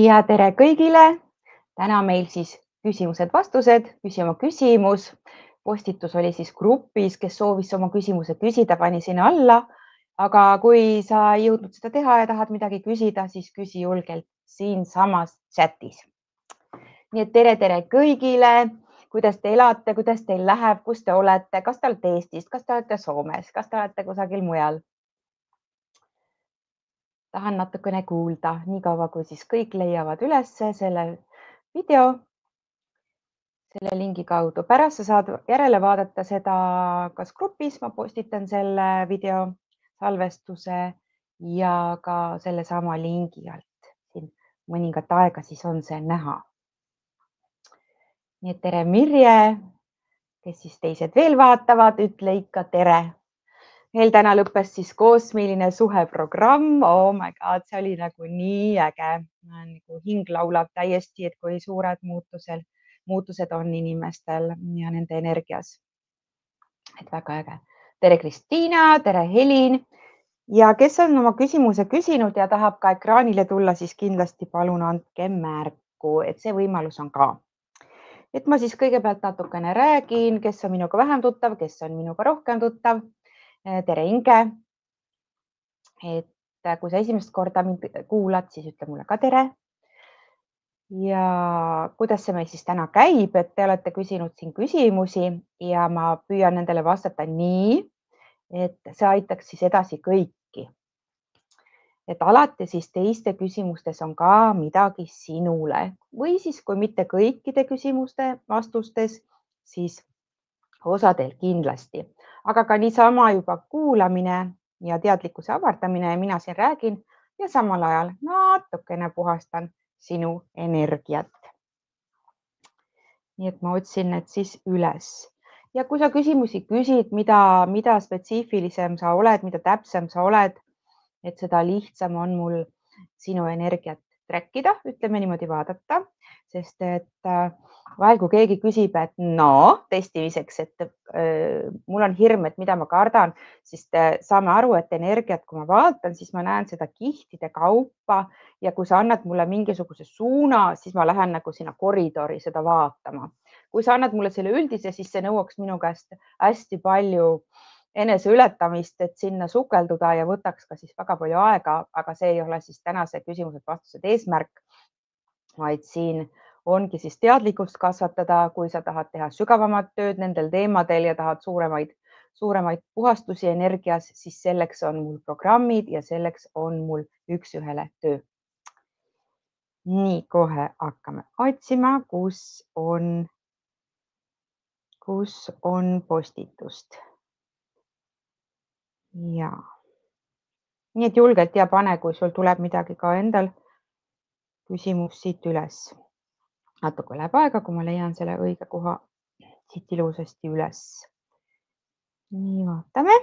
Ja tere kõigile! Täna meil siis küsimused-vastused, küsima küsimus. Postitus oli siis grupis, kes soovis oma küsimuse küsida, pani sinna alla. Aga kui sa ei jõudnud seda teha ja tahad midagi küsida, siis küsi julgelt siinsamas chatis. Nii et tere kõigile! Kuidas te elate, kuidas teil läheb, kus te olete, kas te olete Eestist, kas te olete Soomes, kas te olete kusagil mujal? Tahan natukene kuulda, nii kaua kui siis kõik leiavad üles selle video selle lingi kaudu. Pärast sa saad järele vaadata seda, kas grupis ma postitan selle video salvestuse ja ka sellesama lingi alt. Siin mõningat aega siis on see näha. Nii et tere Mirje, kes siis teised veel vaatavad, ütle ikka tere. Meil täna lõppes siis koosmiiline suheprogramm. Oh my god, see oli nagu nii äge. Nagu hing laulab täiesti, et kui suured muutused on inimestel ja nende energias. Et väga äge. Tere Kristiina, tere Helin. Ja kes on oma küsimuse küsinud ja tahab ka ekraanile tulla, siis kindlasti palun andke märku, et see võimalus on ka. Et ma siis kõigepealt natukene räägin, kes on minuga vähem tuttav, kes on minuga rohkem tuttav. Tere Inge. Et kui sa esimest korda mind kuulad, siis ütle mulle ka tere. Ja kuidas see meil siis täna käib, et te olete küsinud siin küsimusi ja ma püüan nendele vastata nii, et see aitaks siis edasi kõiki. Et alati siis teiste küsimustes on ka midagi sinule või siis kui mitte kõikide küsimuste vastustes, siis osadel kindlasti. Aga ka niisama juba kuulamine ja teadlikkuse avardamine ja mina siin räägin ja samal ajal natukene puhastan sinu energiat. Nii et ma otsin need siis üles. Ja kui sa küsimusi küsid, mida spetsiifilisem sa oled, mida täpsem sa oled, et seda lihtsam on mul sinu energiat trackida, ütleme niimoodi vaadata, sest et vahel kui keegi küsib, et no testimiseks, et mul on hirm, et mida ma kardan, siis saame aru, et energiat, kui ma vaatan, siis ma näen seda kihtide kaupa ja kui sa annad mulle mingisuguse suuna, siis ma lähen nagu sinna koridori seda vaatama. Kui sa annad mulle selle üldise, siis see nõuaks minu käest hästi palju eneseületamist, et sinna sukelduda ja võtaks ka siis väga palju aega, aga see ei ole siis tänase küsimused-vastused eesmärk, vaid siin ongi siis teadlikkust kasvatada, kui sa tahad teha sügavamat tööd nendel teemadel ja tahad suuremaid puhastusi energias, siis selleks on mul programmid ja selleks on mul üks-ühele töö. Nii, kohe hakkame otsima, kus on postitust. Ja. Nii et julgelt ja pane, kui sul tuleb midagi ka endal küsimus siit üles. Natuke läheb aega, kui ma leian selle õige koha siit ilusasti üles. Nii, vaatame.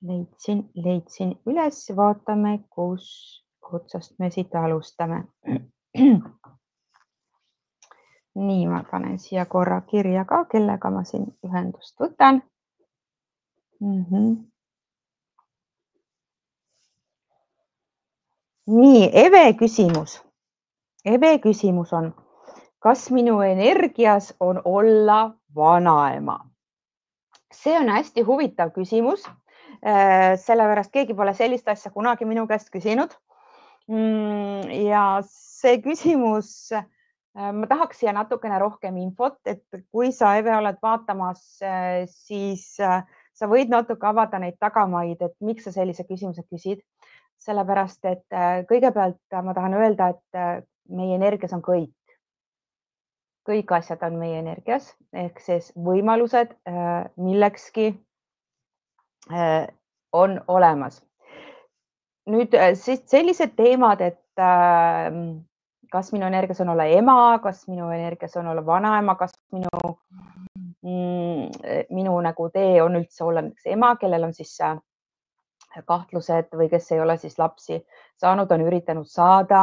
Leidsin üles, vaatame, kus otsast me siit alustame. Nii, ma panen siia korra kirja ka, kellega ma siin ühendust võtan. Nii, Eve küsimus on, kas minu energias on olla vanaema? See on hästi huvitav küsimus, sellepärast keegi pole sellist asja kunagi minu käest küsinud. Ja see küsimus, ma tahaks siia natukene rohkem infot, et kui sa, Eve, oled vaatamas, siis sa võid natuke avada neid tagamaid, et miks sa sellise küsimuse küsid. Sellepärast, et kõigepealt ma tahan öelda, et meie energias on kõik. Kõik asjad on meie energias, ehk siis võimalused millekski on olemas. Nüüd siis sellised teemad, et kas minu energias on olla ema, kas minu energias on olla vanaema, kas minu nagu tee on üldse olla ema, kellel on siis kahtlused või kes ei ole siis lapsi saanud, on üritanud saada,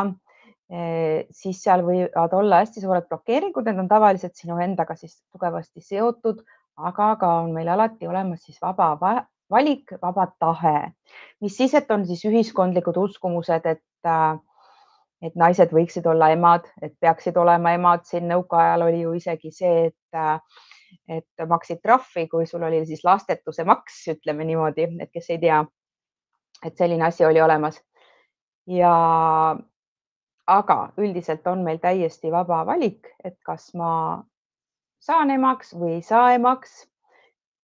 siis seal võivad olla hästi suured blokeeringud, need on tavaliselt sinu endaga siis tugevasti seotud, aga ka on meil alati olemas siis vaba valik, vaba tahe, mis siis, et on siis ühiskondlikud uskumused, et et naised võiksid olla emad, et peaksid olema emad. Siin nõukaajal oli ju isegi see, et maksid trahvi, kui sul oli siis lastetuse maks, ütleme niimoodi, et kes ei tea, et selline asi oli olemas. Ja aga üldiselt on meil täiesti vaba valik, et kas ma saan emaks või ei saa emaks.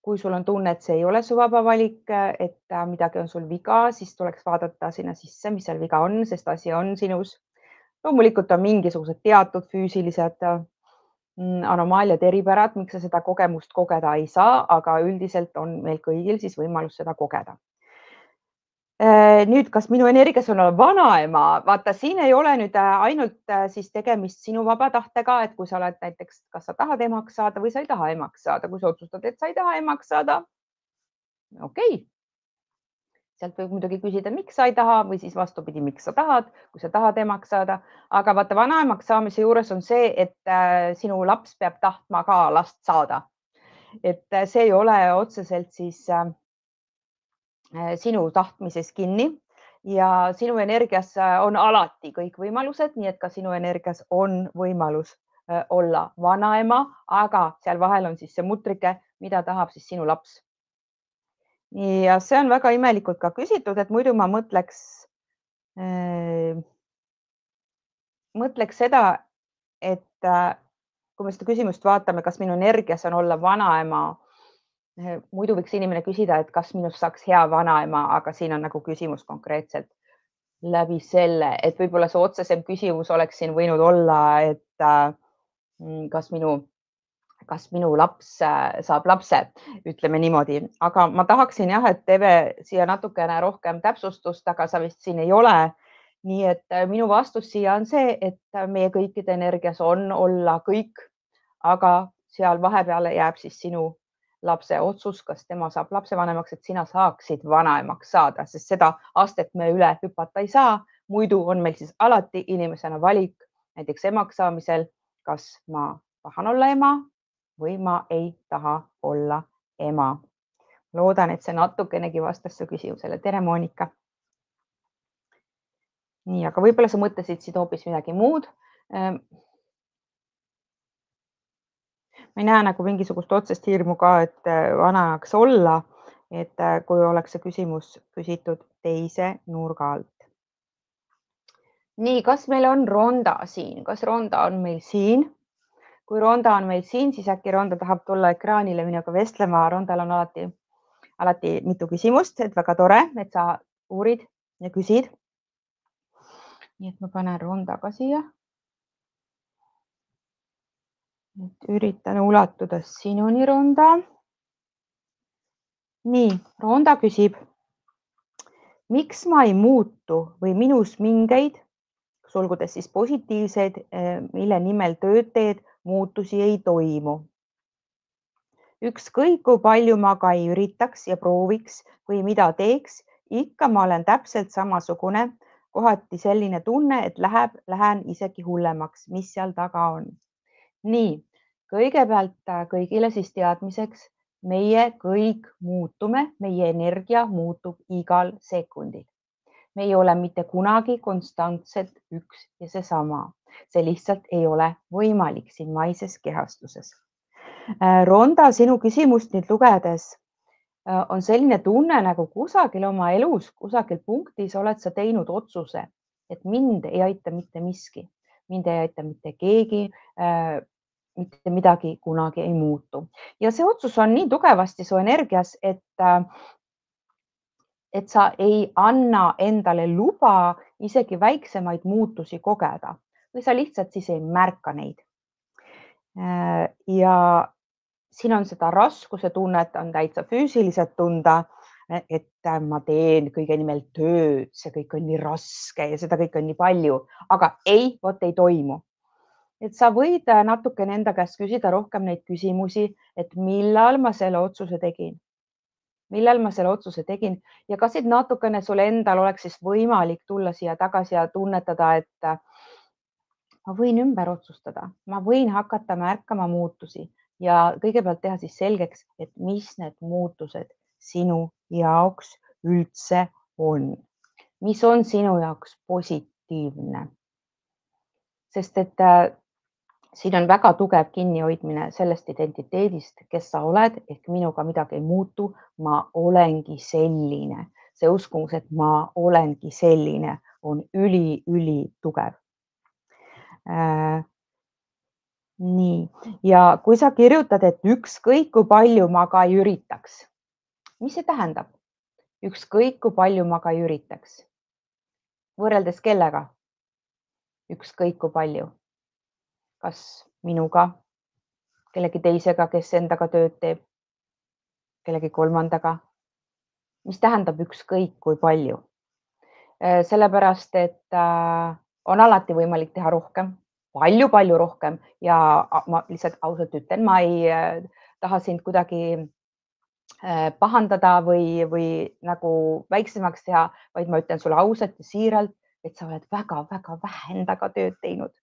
Kui sul on tunne, et see ei ole su vaba valik, et midagi on sul viga, siis tuleks vaadata sinna sisse, mis seal viga on, sest asi on sinus. Loomulikult on mingisugused teatud füüsilised anomaaliad, eripärad, miks sa seda kogemust kogeda ei saa, aga üldiselt on meil kõigil siis võimalus seda kogeda. Nüüd, kas minu energias on olla vanaema? Vaata, siin ei ole nüüd ainult siis tegemist sinu vaba tahtega, et kui sa oled näiteks, kas sa tahad emaks saada või sa ei taha emaks saada. Kui sa otsustad, et sa ei taha emaks saada, okei. Sealt võib muidugi küsida, miks sa ei taha või siis vastupidi, miks sa tahad, kui sa tahad emaks saada. Aga vaata, vanaemaks saamise juures on see, et sinu laps peab tahtma ka last saada. Et see ei ole otseselt siis sinu tahtmises kinni ja sinu energias on alati kõik võimalused, nii et ka sinu energias on võimalus olla vanaema, aga seal vahel on siis see mutrike, mida tahab siis sinu laps. Ja see on väga imelikult ka küsitud, et muidu ma mõtleks seda, et kui me seda küsimust vaatame, kas minu energias on olla vanaema, muidu võiks inimene küsida, et kas minust saaks hea vanaema, aga siin on nagu küsimus konkreetselt läbi selle, et võib-olla see otsesem küsimus oleks siin võinud olla, et kas minu laps saab lapse, ütleme niimoodi, aga ma tahaksin jah, et Eve siia natukene rohkem täpsustust, aga sa vist siin ei ole. Nii et minu vastus siia on see, et meie kõikide energias on olla kõik, aga seal vahepeale jääb siis sinu lapse otsus, kas tema saab lapsevanemaks, et sina saaksid vanaemaks saada, sest seda astet me üle hüpata ei saa. Muidu on meil siis alati inimesena valik näiteks emaks saamisel, kas ma tahan olla ema või ma ei taha olla ema. Loodan, et see natukenegi vastas su küsimusele. Tere, Monika. Nii, aga võib-olla sa mõtlesid siit hoopis midagi muud. Ma ei näe nagu mingisugust otsest hirmu ka, et vanaks olla, et kui oleks see küsimus küsitud teise nurga alt. Nii, kas meil on Ronda siin? Kas Ronda on meil siin? Kui Ronda on meil siin, siis äkki Ronda tahab tulla ekraanile minuga vestlema. Rondal on alati mitu küsimust, et väga tore, et sa uurid ja küsid. Nii et ma panen Ronda ka siia. Et üritan ulatuda sinuni, Ronda. Nii, Ronda küsib, miks ma ei muutu või minus mingeid, sulgudes siis positiivseid, mille nimel tööd teed, muutusi ei toimu. Ükskõik kui palju ma ka ei üritaks ja prooviks või mida teeks, ikka ma olen täpselt samasugune, kohati selline tunne, et lähen isegi hullemaks, mis seal taga on. Nii, kõigepealt kõigile siis teadmiseks, meie kõik muutume, meie energia muutub igal sekundil. Me ei ole mitte kunagi konstantselt üks ja seesama. See lihtsalt ei ole võimalik siin maises kehastuses. Ronda, sinu küsimust nüüd lugedes on selline tunne, nagu kusagil oma elus, kusagil punktis oled sa teinud otsuse, et mind ei aita mitte miski, mind ei aita mitte keegi, mitte midagi kunagi ei muutu. Ja see otsus on nii tugevasti su energias, et sa ei anna endale luba isegi väiksemaid muutusi kogeda või sa lihtsalt siis ei märka neid. Ja siin on seda raskuse tunnet, on täitsa füüsiliselt tunda, et ma teen kõige nimel tööd, see kõik on nii raske ja seda kõik on nii palju, aga ei, vot ei toimu. Et sa võid natukene enda käest küsida rohkem neid küsimusi, et millal ma selle otsuse tegin. Millal ma selle otsuse tegin ja kas siit natukene sul endal oleks siis võimalik tulla siia tagasi ja tunnetada, et ma võin ümber otsustada, ma võin hakata märkama muutusi ja kõigepealt teha siis selgeks, et mis need muutused sinu jaoks üldse on. Mis on sinu jaoks positiivne? sest et siin on väga tugev kinnihoidmine sellest identiteedist, kes sa oled, ehk minuga midagi ei muutu. Ma olengi selline. See uskumus, et ma olengi selline, on üli tugev. Nii, ja kui sa kirjutad, et ükskõik kui palju ma ka ei üritaks, mis see tähendab? Ükskõik kui palju ma ka ei üritaks. Võrreldes kellega? Ükskõik kui palju. Kas minuga, kellegi teisega, kes endaga tööd teeb, kellegi kolmandaga? Mis tähendab ükskõik kui palju? Sellepärast, et on alati võimalik teha rohkem, palju rohkem ja ma lihtsalt ausalt ütlen, ma ei taha sind kuidagi pahandada või nagu väiksemaks teha, vaid ma ütlen sulle ausalt ja siiralt, et sa oled väga-väga vähe endaga tööd teinud.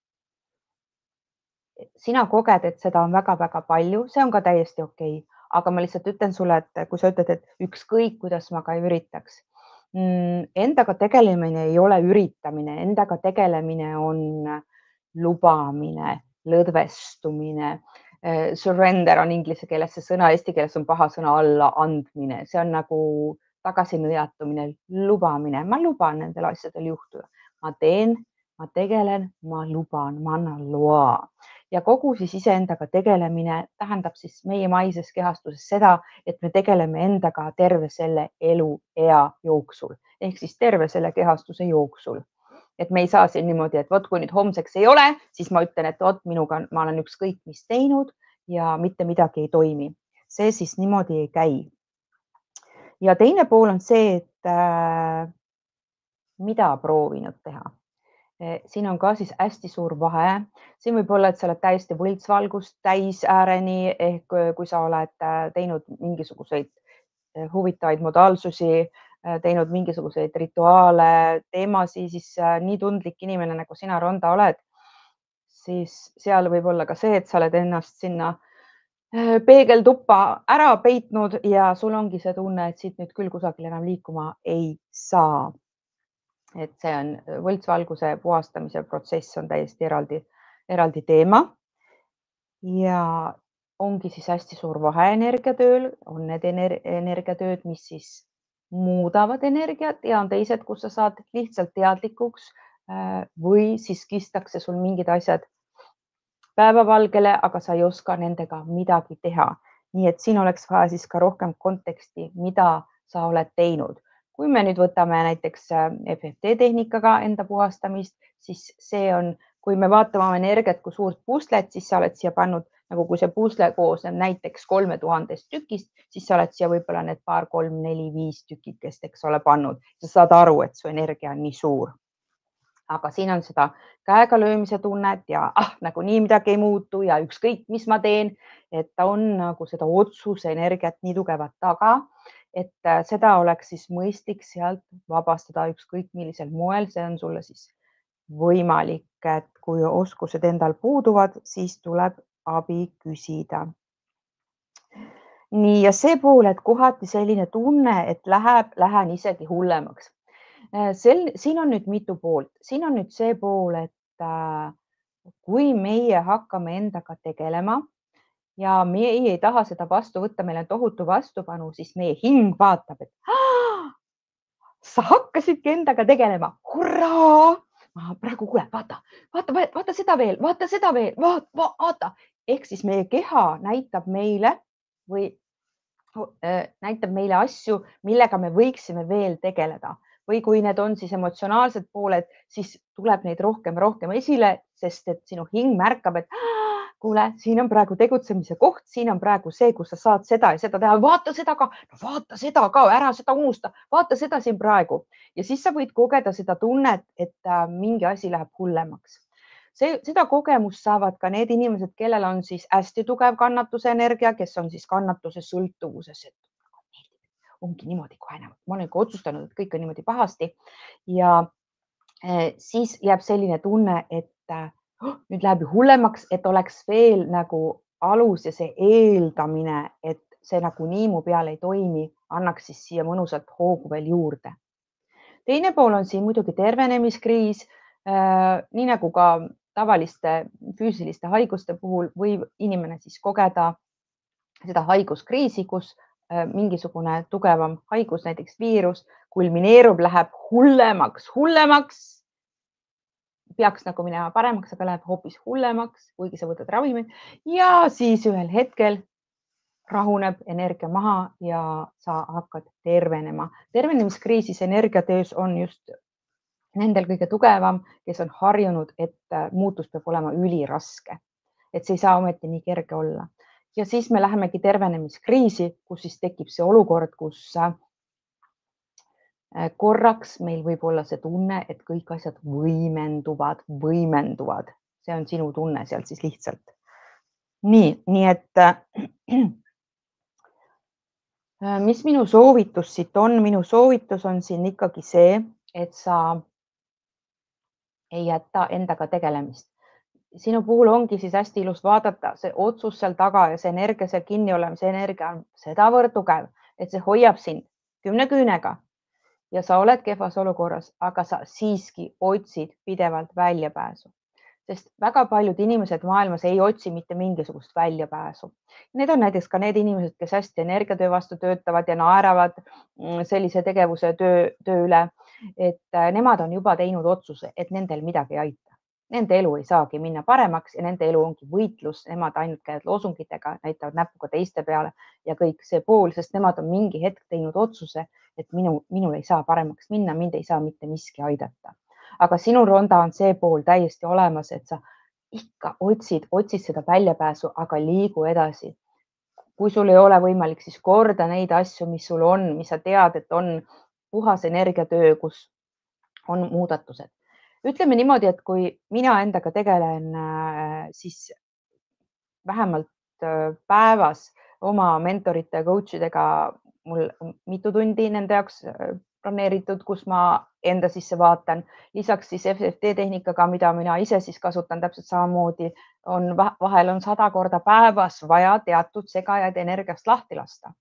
Sina koged, et seda on väga-väga palju, see on ka täiesti okei, aga ma lihtsalt ütlen sulle, et kui sa ütled, et ükskõik, kuidas ma ka ei üritaks, endaga tegelemine ei ole üritamine, endaga tegelemine on lubamine, lõdvestumine. Surrender on inglise keeles see sõna, eesti keeles on paha sõna alla andmine, see on nagu tagasinõjatumine, lubamine. Ma luban nendel asjadel juhtuda, ma teen, ma tegelen, ma luban, ma annan loa ja kogu siis iseendaga tegelemine tähendab siis meie maises kehastuses seda, et me tegeleme endaga terve selle eluea jooksul ehk siis terve selle kehastuse jooksul. Et me ei saa siin niimoodi, et vot kui nüüd homseks ei ole, siis ma ütlen, et vot minuga ma olen ükskõik mis teinud ja mitte midagi ei toimi. See siis niimoodi ei käi. Ja teine pool on see, et mida proovinud teha. Siin on ka siis hästi suur vahe. Siin võib olla, et sa oled täiesti võltsvalgust täis ääreni ehk kui sa oled teinud mingisuguseid huvitavaid modaalsusi, teinud mingisuguseid rituaale, teemasi, siis nii tundlik inimene nagu sina, Ronda, oled, siis seal võib olla ka see, et sa oled ennast sinna peegelduppa ära peitnud ja sul ongi see tunne, et siit nüüd küll kusagil enam liikuma ei saa. Et see on võltsvalguse puhastamise protsess on täiesti eraldi teema. Ja ongi siis hästi suur vahe energiatööl, on need energiatööd, mis siis muudavad energiat ja on teised, kus sa saad lihtsalt teadlikuks või siis kistakse sul mingid asjad päevavalgele, aga sa ei oska nendega midagi teha. Nii et siin oleks vaja siis ka rohkem konteksti, mida sa oled teinud. Kui me nüüd võtame näiteks FFT tehnikaga enda puhastamist, siis see on, kui me vaatame oma energiat kui suurt puslet, siis sa oled siia pannud, nagu kui see pusle koosneb näiteks 3000 tükist, siis sa oled siia võib-olla need 2, 3, 4, 5 tükikest, eks ole, pannud. Sa saad aru, et su energia on nii suur. Aga siin on seda käega löömise tunnet ja nagunii midagi ei muutu ja ükskõik, mis ma teen, et ta on nagu seda otsuse energiat nii tugevat taga, et seda oleks siis mõistlik sealt vabastada ükskõik millisel moel. See on sulle siis võimalik, et kui oskused endal puuduvad, siis tuleb abi küsida. Nii, ja see pool, et kohati selline tunne, et lähen isegi hullemaks. Siin on nüüd mitu poolt. Siin on nüüd see pool, et kui meie hakkame endaga tegelema ja meie ei taha seda vastu võtta, meil on tohutu vastupanu, siis meie hing vaatab, et sa hakkasidki endaga tegelema. Hurraa! Praegu kuule, vaata seda veel, vaata seda veel, vaata. Ehk siis meie keha näitab meile asju, millega me võiksime veel tegeleda. Või kui need on siis emotsionaalsed pooled, siis tuleb neid rohkem esile, sest et sinu hing märkab, et kuule, siin on praegu tegutsemise koht, siin on praegu see, kus sa saad seda ja seda teha. Vaata seda ka, ära seda unusta, vaata seda siin praegu. Ja siis sa võid kogeda seda tunnet, et mingi asi läheb hullemaks. Seda kogemust saavad ka need inimesed, kellel on siis hästi tugev kannatuse energia, kes on siis kannatuse sõltuvuses, et ongi niimoodi kohe, ma olen otsustanud, et kõik on niimoodi pahasti ja siis jääb selline tunne, et nüüd läheb hullemaks, et oleks veel nagu alus ja see eeldamine, et see nagunii mu peal ei toimi, annaks siis siia mõnusalt hoogu veel juurde. Teine pool on siin muidugi tervenemiskriis, nii nagu ka tavaliste füüsiliste haiguste puhul võib inimene siis kogeda seda haiguskriisi, kus mingisugune tugevam haigus, näiteks viirus, kulmineerub, läheb hullemaks, peaks nagu minema paremaks, aga läheb hoopis hullemaks, kuigi sa võtad ravimeid ja siis ühel hetkel rahuneb energia maha ja sa hakkad tervenema. Tervenemiskriisis energiatöös on just nendel kõige tugevam, kes on harjunud, et muutus peab olema üliraske, et see ei saa ometi nii kerge olla. Ja siis me lähemegi tervenemiskriisi, kus siis tekib see olukord, kus korraks meil võib olla see tunne, et kõik asjad võimenduvad. See on sinu tunne seal siis lihtsalt. Nii et mis minu soovitus siit on? Minu soovitus on siin ikkagi see, et sa ei jäta endaga tegelemist. Sinu puhul ongi siis hästi ilus vaadata see otsus seal taga ja see energia seal kinni olemise energia on sedavõrd tugev, et see hoiab sind 10 küünega ja sa oled kehvas olukorras, aga sa siiski otsid pidevalt väljapääsu, sest väga paljud inimesed maailmas ei otsi mitte mingisugust väljapääsu. Need on näiteks ka need inimesed, kes hästi energiatöö vastu töötavad ja naeravad sellise tegevuse töö üle, et nemad on juba teinud otsuse, et nendel midagi ei aita. Nende elu ei saagi minna paremaks ja nende elu ongi võitlus, nemad ainult käivad loosungitega, näitavad näpuga teiste peale ja kõik see pool, sest nemad on mingi hetk teinud otsuse, et minul ei saa paremaks minna, mind ei saa mitte miski aidata. Aga sinu ronda on see pool täiesti olemas, et sa ikka otsid seda väljapääsu, aga liigu edasi. Kui sul ei ole võimalik, siis korda neid asju, mis sul on, mis sa tead, et on puhas energiatöö, kus on muudatused. Ütleme niimoodi, et kui mina endaga tegelen, siis vähemalt päevas oma mentorite ja coach idega mul mitu tundi nende jaoks planeeritud, kus ma enda sisse vaatan. Lisaks siis FFT tehnikaga, mida mina ise siis kasutan täpselt samamoodi, vahel on 100 korda päevas vaja teatud segajaid energiast lahti lasta.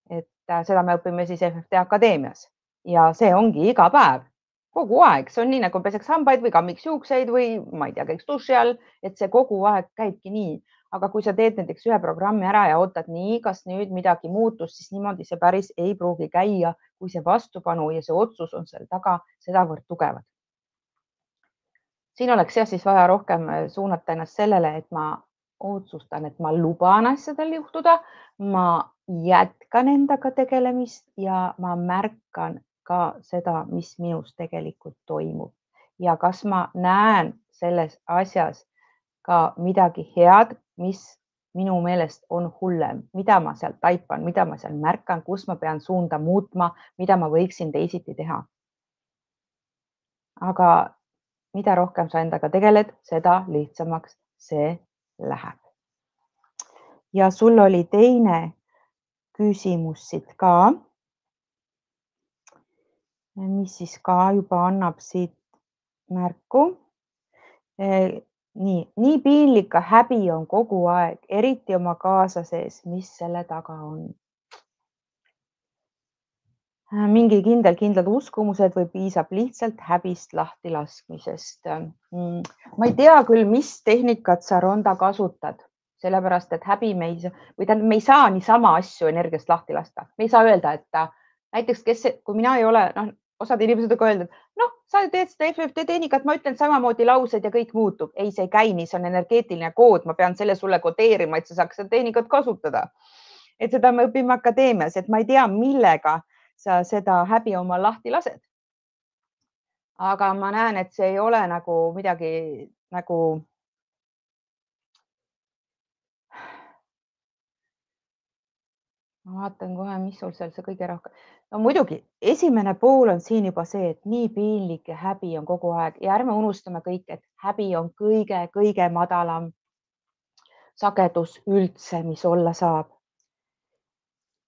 Et seda me õpime siis FFT akadeemias ja see ongi iga päev. Kogu aeg, see on nii nagu peseks hambaid või kammiks juukseid või ma ei tea, käiks duši all, et see kogu aeg käibki nii. Aga kui sa teed näiteks ühe programmi ära ja ootad nii, kas nüüd midagi muutus, siis niimoodi see päris ei pruugi käia, kui see vastupanu ja see otsus on seal taga sedavõrd tugevad. Siin oleks jah siis vaja rohkem suunata ennast sellele, et ma otsustan, et ma luban asjadel juhtuda, ma jätkan endaga tegelemist ja ma märkan ka seda, mis minus tegelikult toimub ja kas ma näen selles asjas ka midagi head, mis minu meelest on hullem, mida ma seal taipan, mida ma seal märkan, kus ma pean suunda muutma, mida ma võiksin teisiti teha. Aga mida rohkem sa endaga tegeled, seda lihtsamaks see läheb. Ja sul oli teine küsimus siit ka, mis siis ka juba annab siit märku. Nii piinlik ka häbi on kogu aeg, eriti oma kaasa sees, mis selle taga on. Mingi kindlad uskumused või piisab lihtsalt häbist lahti laskmisest. Ma ei tea küll, mis tehnikat sa Ronda kasutad, sellepärast et häbi me ei saa niisama asju energiast lahti lasta. Me ei saa öelda, et näiteks kui mina ei ole, osad inimesed on ka öeldud, sa teed seda FFT tehnikat, ma ütlen samamoodi laused ja kõik muutub. Ei, see ei käi nii, see on energeetiline kood, ma pean selle sulle kodeerima, et sa saaks seda tehnikat kasutada. Et seda me õpime akadeemias, et ma ei tea, millega sa seda häbi omal lahti lased. Aga ma näen, et see ei ole nagu midagi nagu ma vaatan kohe, mis sul seal see kõige rohkem. No muidugi esimene pool on siin juba see, et nii piinlik ja häbi on kogu aeg ja ärme unustame kõik, et häbi on kõige madalam sagedus üldse, mis olla saab.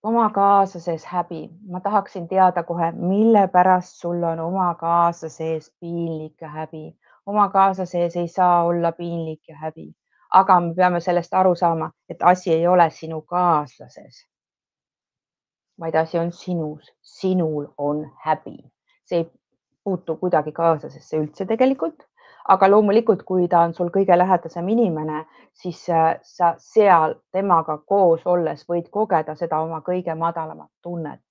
Oma kaasa sees häbi. Ma tahaksin teada kohe, mille pärast sul on oma kaasa sees piinlik ja häbi. Oma kaasa sees ei saa olla piinlik ja häbi, aga me peame sellest aru saama, et asi ei ole sinu kaaslases, vaid asi on sinus. Sinul on häbi. See ei puutu kuidagi kaaslasesse üldse tegelikult, aga loomulikult, kui ta on sul kõige lähedasem inimene, siis sa seal temaga koos olles võid kogeda seda oma kõige madalamat tunnet.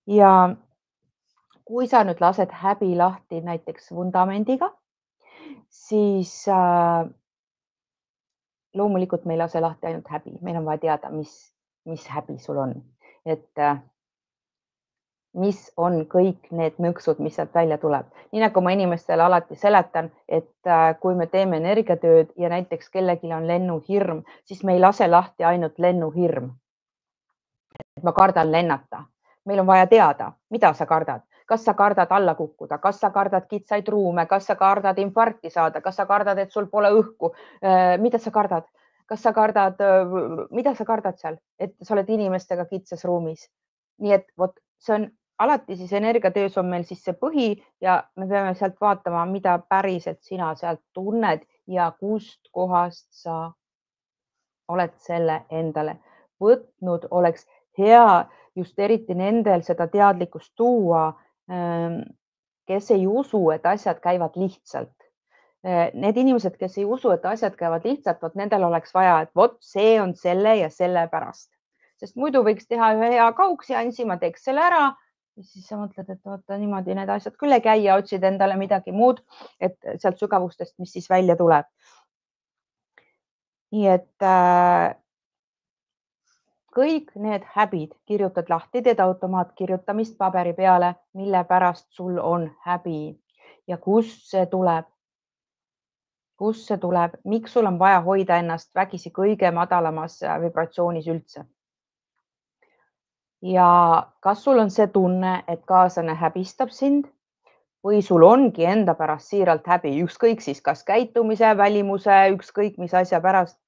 Ja kui sa nüüd lased häbi lahti näiteks vundamendiga, siis loomulikult me ei lase lahti ainult häbi, meil on vaja teada, mis häbi sul on, et mis on kõik need nõksud, mis sealt välja tuleb. Nii nagu ma inimestele alati seletan, et kui me teeme energiatööd ja näiteks kellelgi on lennuhirm, siis me ei lase lahti ainult lennuhirm. Ma kardan lennata. Meil on vaja teada, mida sa kardad. Kas sa kardad alla kukkuda, kas sa kardad kitsaid ruume, kas sa kardad infarkti saada, kas sa kardad, et sul pole õhku? Mida sa kardad? Kas sa kardad, mida sa kardad seal, et sa oled inimestega kitsas ruumis? Nii et vot see on alati siis energiatöös on meil siis see põhi ja me peame sealt vaatama, mida päriselt sina sealt tunned ja kust kohast sa oled selle endale võtnud, oleks hea just eriti nendel seda teadlikkust tuua, kes ei usu, et asjad käivad lihtsalt. Need inimesed, kes ei usu, et asjad käivad lihtsalt, vot nendel oleks vaja, et vot see on selle ja selle pärast. Sest muidu võiks teha ühe hea kaugseansi, ma teeks selle ära ja siis sa mõtled, et vaata niimoodi need asjad küll ei käi ja otsid endale midagi muud, et sealt sügavustest, mis siis välja tuleb. Nii et kõik need häbid kirjutad lahti, teed automaatkirjutamist paberi peale, mille pärast sul on häbi ja kust see tuleb. Kust see tuleb, miks sul on vaja hoida ennast vägisi kõige madalamas vibratsioonis üldse? Ja kas sul on see tunne, et kaaslane häbistab sind või sul ongi enda pärast siiralt häbi, ükskõik siis kas käitumise, välimuse, ükskõik mis asja pärast,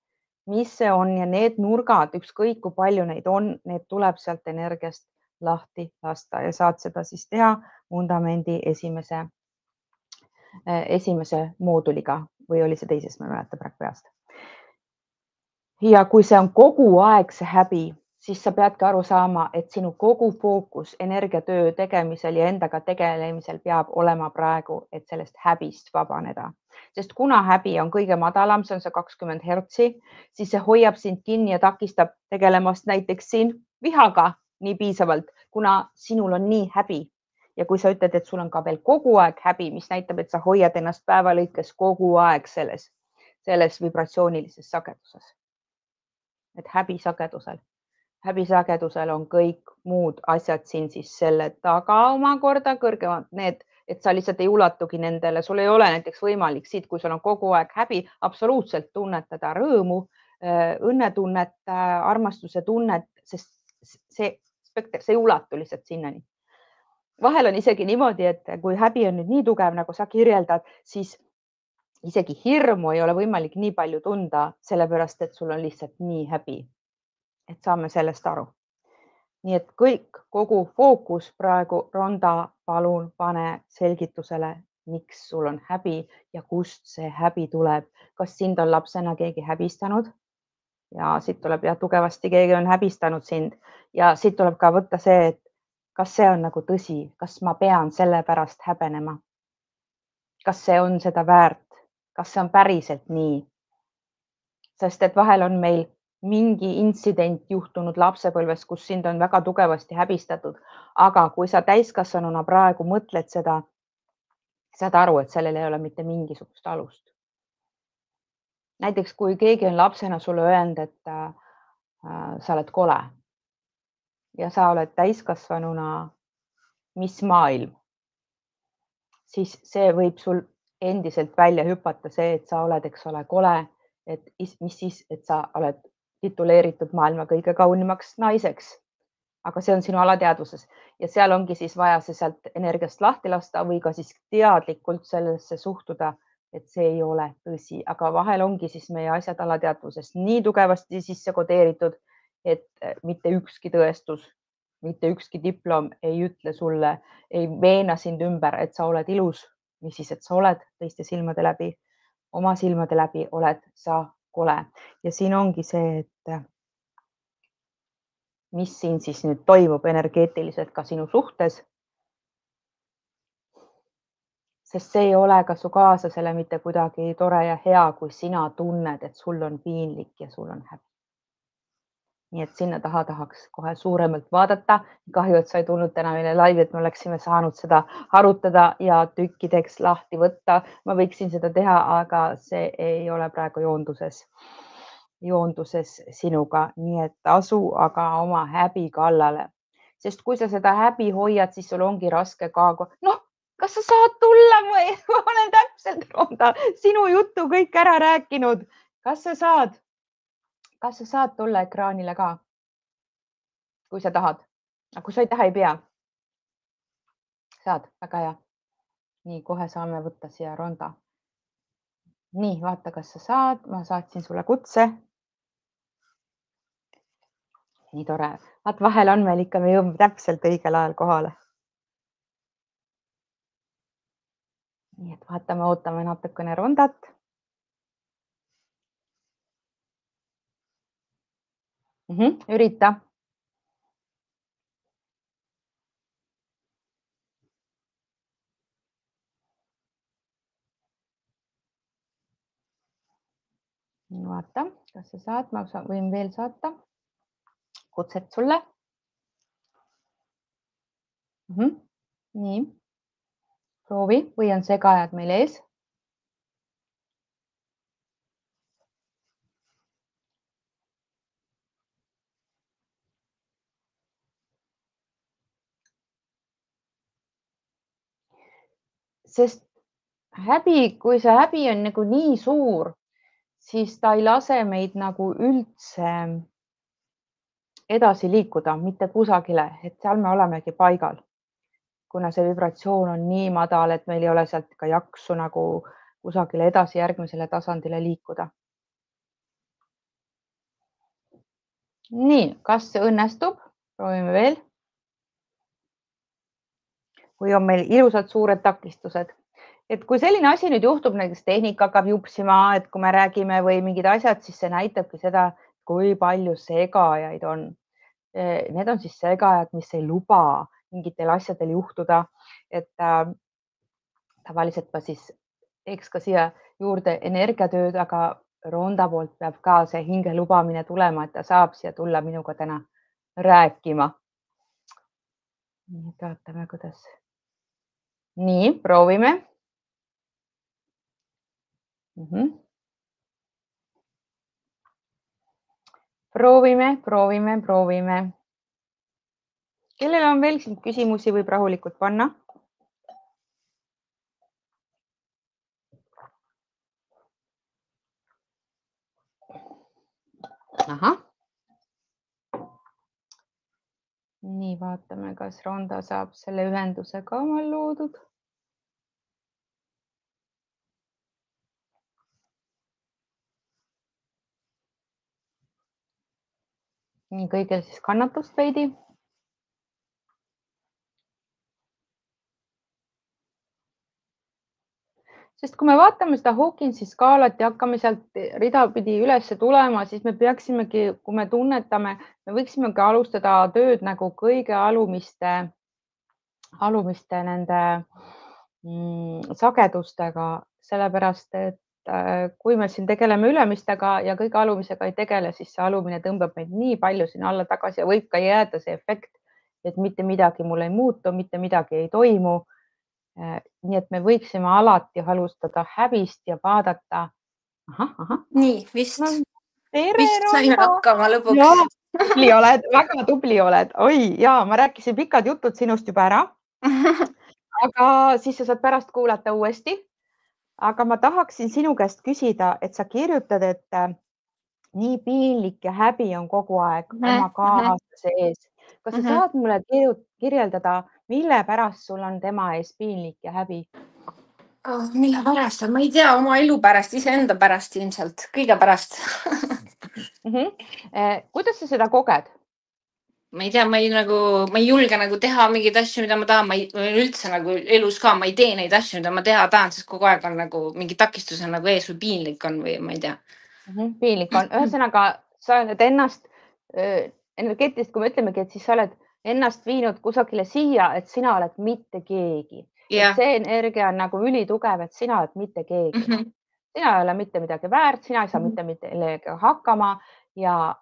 mis see on ja need nurgad, ükskõik kui palju neid on, need tuleb sealt energiast lahti lasta ja saad seda siis teha vundamendi esimese mooduliga või oli see teises, ma ei mäleta praegu peast. Ja kui see on kogu aeg see häbi, siis sa peadki aru saama, et sinu kogu fookus energiatöö tegemisel ja endaga tegelemisel peab olema praegu, et sellest häbist vabaneda. Sest kuna häbi on kõige madalam, see on see 20 hertsi, siis see hoiab sind kinni ja takistab tegelemast näiteks siin vihaga nii piisavalt, kuna sinul on nii häbi. Ja kui sa ütled, et sul on ka veel kogu aeg häbi, mis näitab, et sa hoiad ennast päeva lõikes kogu aeg selles vibratsioonilises sageduses. Et häbisagedusel on kõik muud asjad siin siis selle taga omakorda kõrgemad need, et sa lihtsalt ei ulatugi nendele, sul ei ole näiteks võimalik siit, kui sul on kogu aeg häbi, absoluutselt tunnetada rõõmu, õnnetunnet, armastuse tunnet, sest see spekter, see ei ulatu lihtsalt sinnani. Vahel on isegi niimoodi, et kui häbi on nüüd nii tugev, nagu sa kirjeldad, siis isegi hirmu ei ole võimalik nii palju tunda, sellepärast et sul on lihtsalt nii häbi, et saame sellest aru. Nii et kogu fookus praegu, Ronda, palun pane selgitusele, miks sul on häbi ja kust see häbi tuleb. Kas sind on lapsena keegi häbistanud? Ja siit tuleb ja tugevasti keegi on häbistanud sind ja siit tuleb ka võtta see, et kas see on nagu tõsi, kas ma pean selle pärast häbenema? Kas see on seda väärt? Kas see on päriselt nii? Sest et vahel on meil mingi intsident juhtunud lapsepõlves, kus sind on väga tugevasti häbistatud, aga kui sa täiskasvanuna praegu mõtled seda, saad aru, et sellel ei ole mitte mingisugust alust. Näiteks kui keegi on lapsena sulle öelnud, et sa oled kole ja sa oled täiskasvanuna, mis maailm, siis see võib sul endiselt välja hüpata see, et sa oled, eks ole, kole, et mis siis, et sa oled tituleeritud maailma kõige kaunimaks naiseks. Aga see on sinu alateadvuses ja seal ongi siis vaja see sealt energiast lahti lasta või ka siis teadlikult sellesse suhtuda, et see ei ole tõsi, aga vahel ongi siis meie asjad alateadvuses nii tugevasti sisse kodeeritud, et mitte ükski tõestus, mitte ükski diplom ei ütle sulle, ei veena sind ümber, et sa oled ilus, mis siis, et sa oled teiste silmade läbi, oma silmade läbi oled sa kole ja siin ongi see, et mis siin siis nüüd toimub energeetiliselt ka sinu suhtes. sest see ei ole ka su kaaslasele mitte kuidagi tore ja hea, kui sina tunned, et sul on piinlik ja sul on häbi. Nii et sinna taha tahaks kohe suuremalt vaadata. Kahju, et sa ei tulnud täna meile laivi, et me oleksime saanud seda arutada ja tükkideks lahti võtta. Ma võiksin seda teha, aga see ei ole praegu joonduses sinuga, nii et asu aga oma häbi kallale, sest kui sa seda häbi hoiad, siis sul ongi raske ka. Noh, kas sa saad tulla või? Ma olen täpselt Ronda sinu juttu kõik ära rääkinud. Kas sa saad tulla ekraanile ka, kui sa tahad? Aga kui sa ei taha, ei pea. Saad, väga hea. Nii, kohe saame võtta siia Ronda. Nii, vaata, kas sa saad. Ma saatsin sulle kutse. Nii tore. Vaat vahel on meil ikka, me jõuame täpselt õigel ajal kohale. Nii et vaatame, ootame natukene Rondat. Ürita. Vaata, kas sa saad, ma võin veel saata kutset sulle. Nii, proovi või on segajad meil ees. Sest häbi, kui see häbi on nagu nii suur, siis ta ei lase meid nagu üldse edasi liikuda, mitte kusagile, et seal me olemegi paigal. Kuna see vibratsioon on nii madal, et meil ei ole sealt ka jaksu nagu kusagile edasi järgmisele tasandile liikuda. Nii, kas see õnnestub? Proovime veel. Või on meil ilusad suured takistused? Et kui selline asi nüüd juhtub, näiteks tehnika hakkab jupsima, et kui me räägime või mingid asjad, siis see näitabki seda, kui palju segajaid on. Need on siis segajad, mis ei luba mingitel asjadel juhtuda. Et tavaliselt ma siis teeks ka siia juurde energiatööd, aga Ronda poolt peab ka see hinge lubamine tulema, et ta saab siia tulla minuga täna rääkima. Nii, vaatame, kuidas. Nii, proovime. Proovime. Kellel on veel siin küsimusi, võib rahulikult panna. Ahah. Nii, vaatame, kas Ronda saab selle ühenduse ka omal loodud. Nii, kõigil siis kannatust veidi. Sest kui me vaatame seda Hawkinsi skaalat ja hakkame sealt ridapidi üles tulema, siis me peaksimegi, kui me tunnetame, me võiksimegi alustada tööd nagu kõige alumiste nende sagedustega, sellepärast, et kui me siin tegeleme ülemistega ja kõige alumisega ei tegele, siis see alumine tõmbab meid nii palju sinna alla tagasi ja võib ka jääda see efekt, et mitte midagi mul ei muutu, mitte midagi ei toimu. Nii et me võiksime alati alustada häbist ja vaadata. Nii, vist Tere, saime hakkama lõpuks. Ja, väga tubli oled. Oi, ja ma rääkisin pikad jutud sinust juba ära. Aga siis sa saad pärast kuulata uuesti. Aga ma tahaksin sinu käest küsida, et sa kirjutad, et nii piinlik ja häbi on kogu aeg oma kaaslase ees. Kas sa saad mulle kirjeldada, mille pärast sul on tema ees piinlik ja häbi? Mille pärast? Ma ei tea, oma elu pärast, iseenda pärast ilmselt, kõige pärast. Kuidas sa seda koged? Ma ei tea, ma ei julge nagu teha mingeid asju, mida ma tahan. Ma üldse nagu elus ka, ma ei tee neid asju, mida ma teha tahan, sest kogu aeg on nagu mingi takistus on nagu ees või piinlik on või ma ei tea. Piinlik on. Ühesõnaga, sa oled ennast energeetiliselt, kui me ütlemegi, et siis sa oled ennast viinud kusagile siia, et sina oled mitte keegi. et jah. see energia on nagu ülitugev, et sina oled mitte keegi. Mhm. Sina ei ole mitte midagi väärt, sina ei saa Mhm. mitte millegagi hakkama ja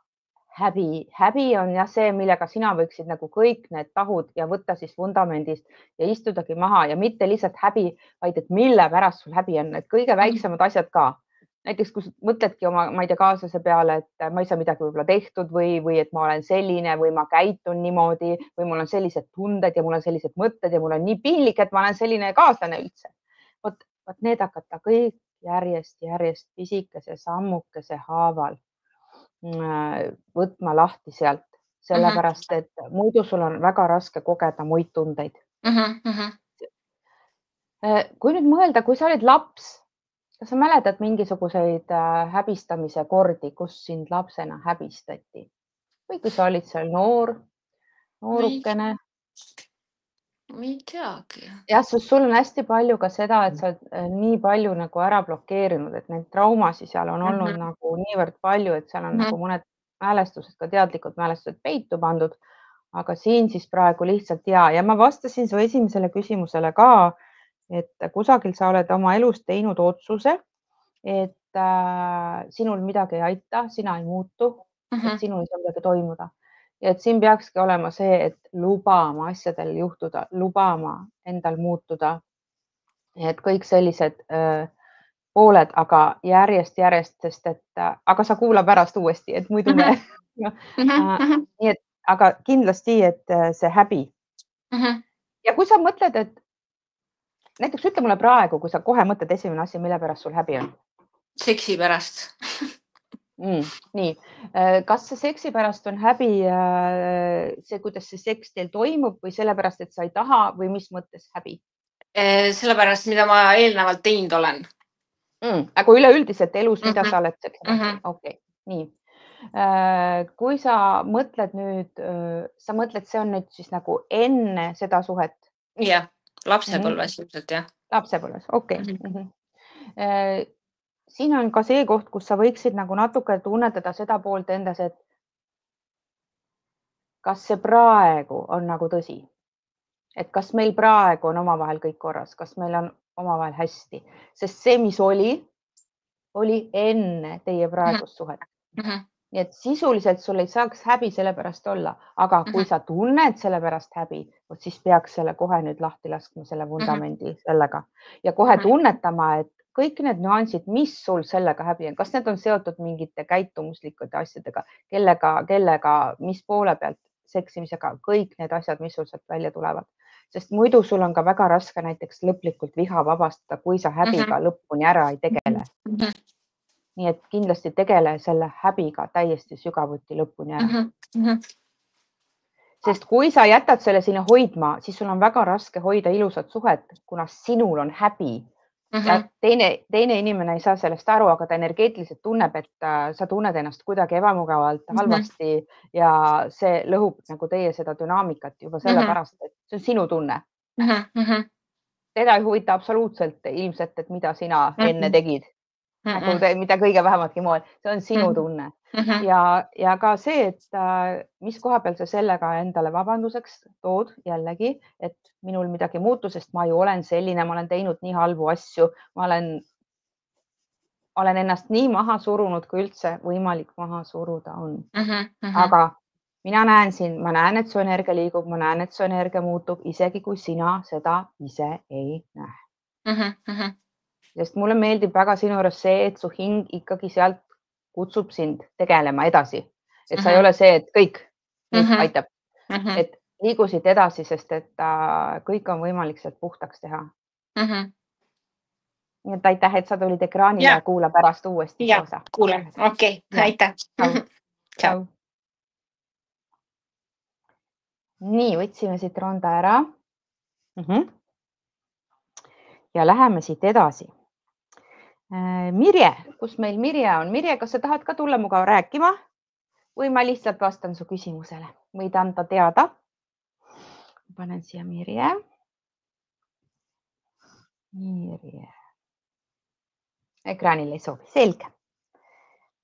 häbi on jah see, millega sina võiksid nagu kõik need tahud ja võtta siis vundamendist ja istudagi maha ja mitte lihtsalt häbi, vaid et mille pärast sul häbi on, need kõige väiksemad asjad ka. Näiteks kui sa mõtledki oma, ma ei tea, kaaslase peale, et ma ei saa midagi võib-olla tehtud või et ma olen selline või ma käitun niimoodi või mul on sellised tunded ja mul on sellised mõtted ja mul on nii piinlik, et ma olen selline kaaslane üldse. Vot need hakata kõik järjest pisikese sammukese haaval võtma lahti sealt, Mhm. sellepärast et muidu sul on väga raske kogeda muid tundeid. Mhm. Mhm. Kui nüüd mõelda, kui sa olid laps, kas sa mäletad mingisuguseid häbistamise kordi, kus sind lapsena häbistati või kui sa olid seal Ma ei, noorukene? ma ei teagi. jah, sest sul on hästi palju ka seda, et sa oled nii palju nagu ära blokeerinud, et neid traumasid seal on olnud Mhm. nagu niivõrd palju, et seal on Mhm. nagu mõned mälestused, ka teadlikud mälestused peitu pandud. Aga siin siis praegu lihtsalt ja ma vastasin su esimesele küsimusele ka, et kusagil sa oled oma elus teinud otsuse, et sinul midagi ei aita, sina ei muutu, et Mhm. sinul ei saa midagi toimuda. Ja et siin peakski olema see, et lubama asjadel juhtuda, lubama endal muutuda. Et kõik sellised pooled, aga järjest, sest et aga sa kuula pärast uuesti, et muidu me Mhm. Mhm. Mhm. nii et aga kindlasti, et see häbi Mhm. ja kui sa mõtled, et näiteks ütle mulle praegu, kui sa kohe mõtled esimene asi, mille pärast sul häbi on Seksi pärast. nii, kas see seksi pärast on häbi see, kuidas see seks teil toimub või sellepärast, et sa ei taha või mis mõttes häbi? Sellepärast, mida ma eelnevalt teinud olen. Aga üleüldiselt elus, mida Mhm. sa oled seksi pärast Mhm. teinud? Okei, nii. Kui sa mõtled nüüd, sa mõtled, see on nüüd siis nagu enne seda suhet Jah, mm -hmm. lapsepõlves ilmselt jah. lapsepõlves, okei Mhm. siin on ka see koht, kus sa võiksid nagu natuke tunnetada seda poolt endas, et kas see praegu on nagu tõsi, et kas meil praegu on omavahel kõik korras, kas meil on omavahel hästi, sest see, mis oli enne teie Mhm. praegust suhet. Mhm. Nii et sisuliselt sul ei saaks häbi selle pärast olla, aga kui Mhm. sa tunned selle pärast häbi, vot siis peaks selle kohe nüüd lahti laskma, selle Mhm. vundamendi sellega ja kohe tunnetama, et kõik need nüansid, mis sul sellega häbi on, kas need on seotud mingite käitumuslike asjadega, kellega, mis poole pealt seksimisega, kõik need asjad, mis sul sealt välja tulevad, sest muidu sul on ka väga raske näiteks lõplikult viha vabastada, kui sa häbiga lõpuni ära ei tegele. Mhm. Nii et kindlasti tegele selle häbiga täiesti sügavuti lõpuni ära. Mhm. Mhm. Sest kui sa jätad selle sinna hoidma, siis sul on väga raske hoida ilusat suhet, kuna sinul on häbi ja Mhm. teine inimene ei saa sellest aru, aga ta energeetiliselt tunneb, et sa tunned ennast kuidagi ebamugavalt, halvasti ja see lõhub nagu teie seda dünaamikat juba sellepärast, et see on sinu tunne. Mhm. Mhm. Teda ei huvita absoluutselt ilmselt, et mida sina enne Mhm. tegid. Nagu mida kõige vähematki moel, see on sinu Mhm. tunne Mhm. ja ka see, et mis koha peal sa sellega endale vabanduseks tood jällegi, et minul midagi muutus, sest ma ju olen selline, ma olen teinud nii halbu asju, ma olen ennast nii maha surunud, kui üldse võimalik maha suruda on. Mhm. Mhm. Aga mina näen siin, ma näen, et su energia liigub, ma näen, et su energia muutub, isegi kui sina seda ise ei näe. Mhm. Mhm. Sest mulle meeldib väga sinu juures see, et su hing ikkagi sealt kutsub sind tegelema edasi, et sa ei ole see, et kõik nii Mhm. aitab, Mhm. et liigu siit edasi, sest et kõik on võimalik sealt puhtaks teha. Mhm. Nii et aitäh, et sa tulid ekraanile Ja, ja kuula pärast uuesti see ja osa. kuulen. Okei, Ja, aitäh. tšau, Tšau. tšau. Nii, võtsime siit ronda ära. Ja läheme siit edasi. Mirje, kus meil Mirje on? Mirje, kas sa tahad ka tulla muga rääkima või ma lihtsalt vastan su küsimusele? Võid anda teada. Panen siia Mirje. Mirje. Ekraanil ei soovi. Selge.